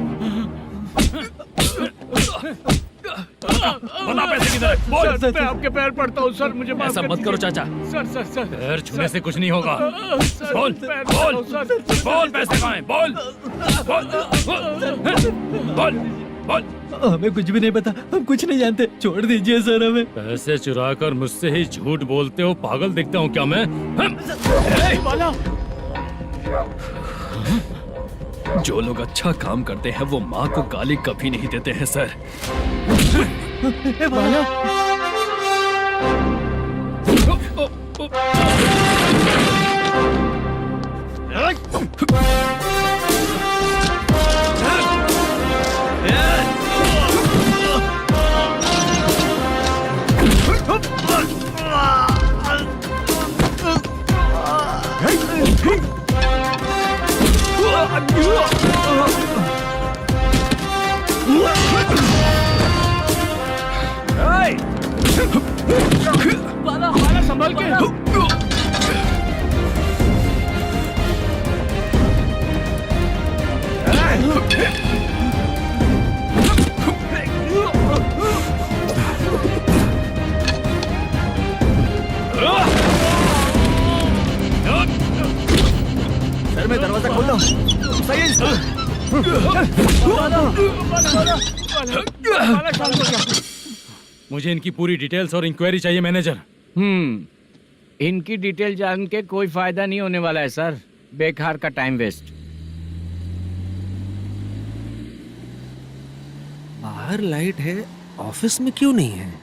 बता पैसे किधर है? बोल। सर, मैं आपके पैर पड़ता हूँ सर, मुझे माफ ऐसा कर मत करो दीजिए। चाचा। सर पैर छूने से कुछ नहीं होगा। सर, बोल पैर बोल पड़ता हूँ, सर। बोल, पैसे कहाँ हैं? बोल बोल बोल। हमें कुछ भी नहीं पता, हम कुछ नहीं जानते, छोड़ दीजिए सर हमें। पैसे चुरा कर मुझसे ही झूठ बोलते हो, पागल दिखता हूँ क्या मैं? बाला, जो लोग अच्छा काम करते हैं वो माँ को गाली कभी नहीं देते हैं सर। बाला, बाला संभाल के। सर मैं दरवाजा खोलता हूँ। सही है सर। मुझे इनकी पूरी डिटेल्स और इंक्वायरी चाहिए मैनेजर। इनकी डिटेल जान के कोई फायदा नहीं होने वाला है सर, बेकार का टाइम वेस्ट। बाहर लाइट है, ऑफिस में क्यों नहीं है?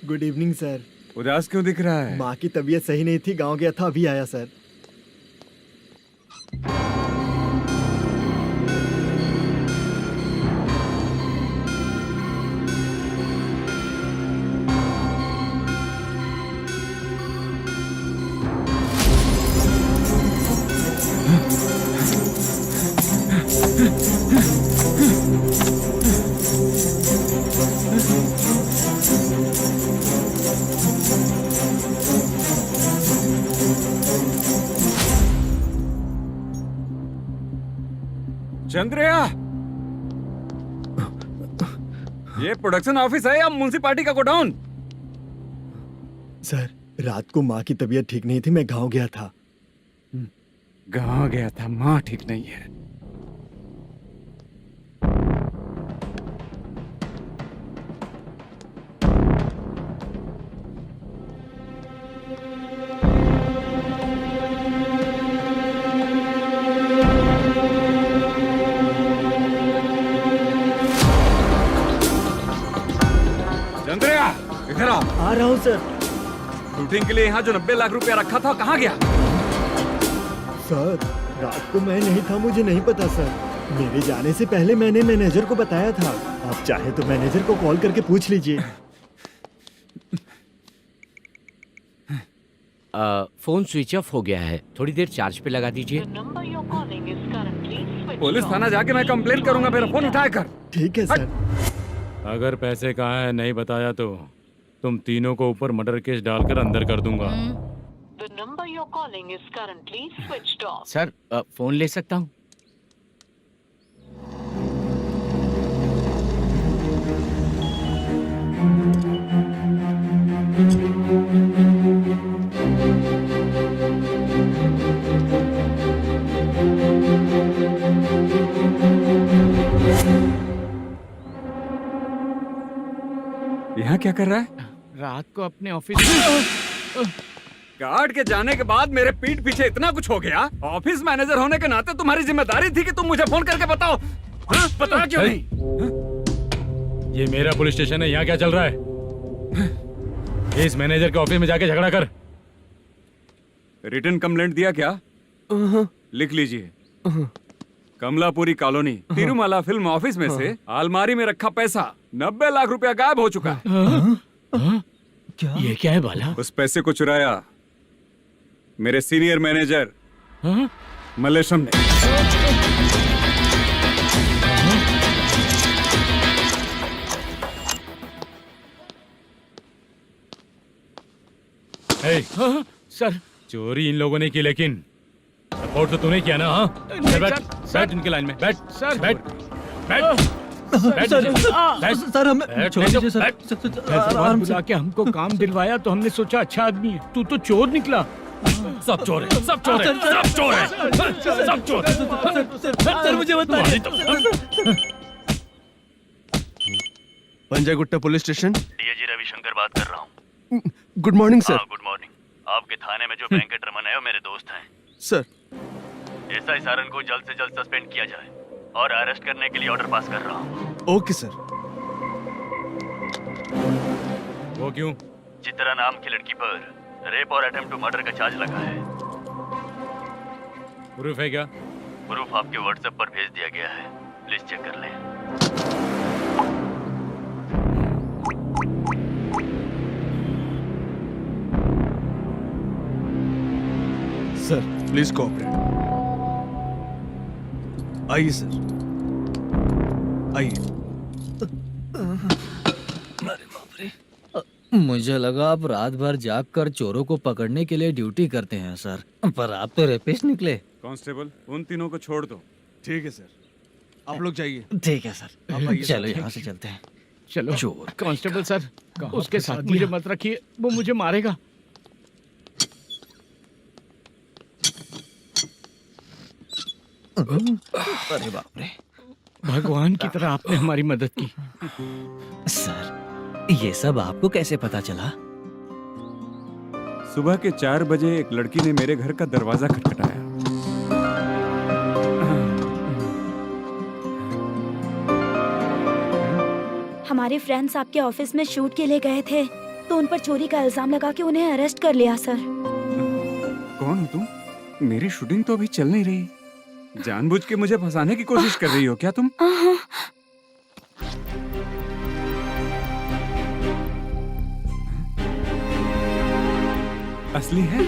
Good evening sir. उदास क्यों दिख रहा है? माँ की तबीयत सही नहीं थी, गांव गया था, अभी आया सर। चंद्रया, ये प्रोडक्शन ऑफिस है या म्युनिसिपालिटी का गोडाउन? सर रात को माँ की तबीयत ठीक नहीं थी, मैं गांव गया था। गांव गया था, माँ ठीक नहीं है। चंद्रया, इधर आओ। आ रहा हूँ सर। शूटिंग के लिए यहाँ जो 90 लाख रुपया रखा था कहाँ गया? सर रात को मैं नहीं था, मुझे नहीं पता सर। मेरे जाने से पहले मैंने मैनेजर को बताया था। आप चाहे तो मैनेजर को कॉल करके पूछ लीजिए। फोन स्विच ऑफ हो गया है, थोड़ी देर चार्ज पे लगा दीजिए। पुलिस थाना जाके मैं कंप्लेंट करूंगा, मेरा फोन उठाया कर। ठीक है सर। अगर पैसे कहाँ है नहीं बताया तो तुम तीनों को ऊपर मर्डर केस डालकर अंदर कर दूंगा। The number you're calling is currently switched off. Sir phone ले सकता हूँ? यहाँ क्या कर रहा है? रात को अपने ऑफिस गार्ड के जाने के बाद मेरे पीठ पीछे इतना कुछ हो गया। ऑफिस मैनेजर होने के नाते तुम्हारी जिम्मेदारी थी कि तुम मुझे फोन करके बताओ। हाँ? पता क्यों नहीं? ये मेरा पुलिस स्टेशन है, यहाँ क्या चल रहा है? इस मैनेजर के ऑफिस में जाके झगड़ा कर। रिटन कंप्लेंट दिया क्या? लिख लीजिए। Kamalapuri colony, Tirumala film office में से अलमारी में रखा पैसा 90 लाख रुपया गायब हो चुका है। क्या? ये क्या है बाला? उस पैसे को चुराया मेरे सीनियर मैनेजर मलेशम ने। हे, सर चोरी इन लोगों ने की, लेकिन सपोर्ट तो तूने किया ना? हाँ बैठ, बैठ इनके लाइन में, बैठ सर, बैठ बैठ सर हमें छोड़ दीजिए सर। बुला के हमको काम दिलवाया तो हमने सोचा अच्छा आदमी है, तू तो चोर निकला। सब चोर है, सब चोर है, सब चोर है, सब चोर है। सर मुझे बताइए। Panjagutta police station. DIG Ravishankar बात कर रहा हूँ। Good morning sir. Good morning. आपके थाने में जो वेंकट रमन है वो मेरे दोस्त हैं। सर एसआई सारन को जल्द से जल्द सस्पेंड किया जाए और अरेस्ट करने के लिए ऑर्डर पास कर रहा हूँ। Okay sir. वो क्यों? चित्रा नाम की लड़की पर रेप और अटेम्प्ट टू मर्डर का चार्ज लगा है। प्रूफ है क्या? प्रूफ आपके व्हाट्सएप पर भेज दिया गया है, प्लीज चेक कर लें। Sir please cooperate. आइए सर, आइए। मुझे लगा आप रात भर जाग कर चोरों को पकड़ने के लिए ड्यूटी करते हैं सर, पर आप तो रेपिस्ट निकले। कांस्टेबल उन तीनों को छोड़ दो। ठीक है सर, आप लोग जाइए। ठीक है सर, आप आइए। चलो यहाँ से चलते हैं। चलो चोर कांस्टेबल सर, उसके साथ मुझे मत रखिए, वो मुझे मारेगा। अरे बाप रे, भगवान की तरह आपने हमारी मदद की। सर ये सब आपको कैसे पता चला? सुबह के 4 बजे एक लड़की ने मेरे घर का दरवाजा खटखटाया। हमारे फ्रेंड्स आपके ऑफिस में शूट के लिए गए थे तो उन पर चोरी का इल्जाम लगा के उन्हें अरेस्ट कर लिया सर। कौन हो तुम? मेरी शूटिंग तो अभी चल नहीं रही। जानबूझ के मुझे फंसाने की कोशिश कर रही हो क्या तुम? असली है?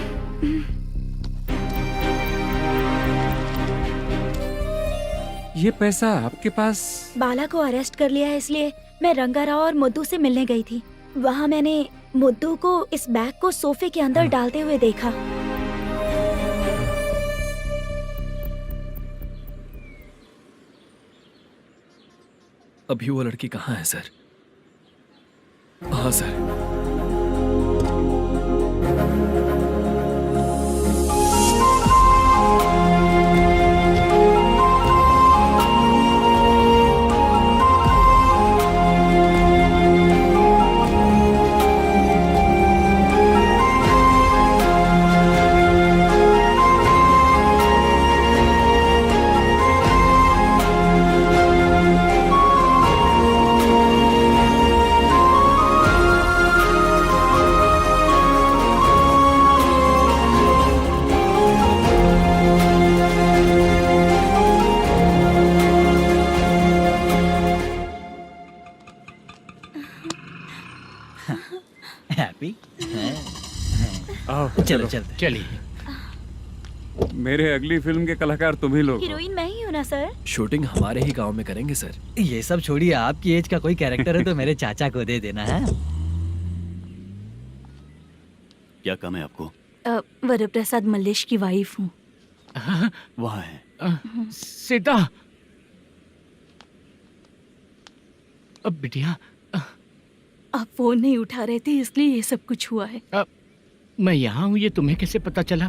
ये पैसा आपके पास? बाला को अरेस्ट कर लिया है इसलिए मैं रंगाराव और मुद्दू से मिलने गई थी। वहाँ मैंने मुद्दू को इस बैग को सोफे के अंदर डालते हुए देखा। अभी वो लड़की कहाँ है सर? हाँ सर। हैप्पी? चलो चलते। चलिए। मेरे अगली फिल्म के कलाकार तुम ही लोग हो। हीरोइन मैं ही हूँ ना सर। शूटिंग हमारे ही गांव में करेंगे सर। ये सब छोड़िए, आपकी एज का कोई कैरेक्टर है तो मेरे चाचा को दे देना है। क्या काम है आपको? वरप्रसाद मल्लेश की वाइफ हूँ। वहाँ है। सीता। अब बिटिया आप फोन नहीं उठा रहे थे इसलिए ये सब कुछ हुआ है। मैं यहाँ हूँ, ये तुम्हें कैसे पता चला?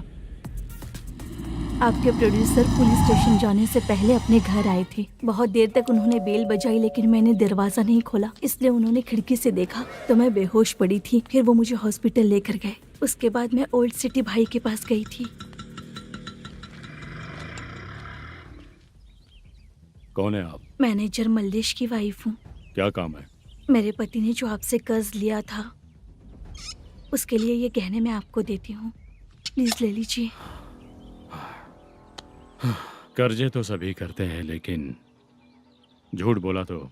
आपके प्रोड्यूसर पुलिस स्टेशन जाने से पहले अपने घर आए थे। बहुत देर तक उन्होंने बेल बजाई लेकिन मैंने दरवाजा नहीं खोला, इसलिए उन्होंने खिड़की से देखा तो मैं बेहोश पड़ी थी। फिर वो मुझे हॉस्पिटल लेकर गए। उसके बाद मैं ओल्ड सिटी भाई के पास गई थी। कौन है आप? मैनेजर मल्लेश की वाइफ हूँ। क्या काम है? मेरे पति ने जो आपसे कर्ज लिया था उसके लिए ये गहने मैं आपको देती हूँ, प्लीज ले लीजिए। कर्जे तो सभी करते हैं, लेकिन झूठ बोला तो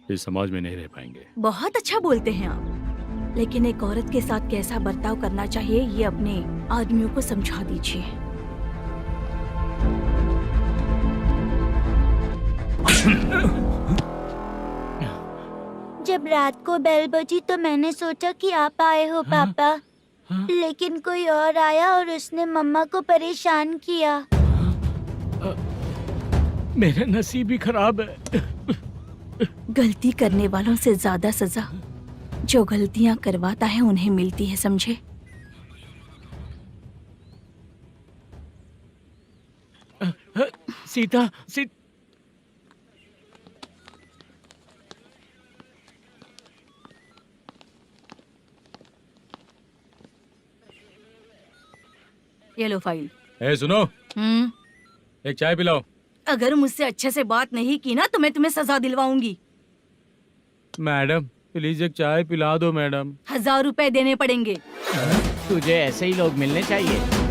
इस समाज में नहीं रह पाएंगे। बहुत अच्छा बोलते हैं आप, लेकिन एक औरत के साथ कैसा बर्ताव करना चाहिए ये अपने आदमियों को समझा दीजिए। जब रात को बेल बजी तो मैंने सोचा कि आप आए हो पापा। लेकिन कोई और आया और उसने मम्मा को परेशान किया। मेरा नसीब ही खराब है। गलती करने वालों से ज्यादा सजा जो गलतियां करवाता है उन्हें मिलती है, समझे? सीता ये लो फाइल। ए सुनो, एक चाय पिलाओ। अगर मुझसे अच्छे से बात नहीं की ना तो मैं तुम्हें सजा दिलवाऊंगी। मैडम प्लीज एक चाय पिला दो मैडम। 1000 रुपए देने पड़ेंगे। तुझे ऐसे ही लोग मिलने चाहिए।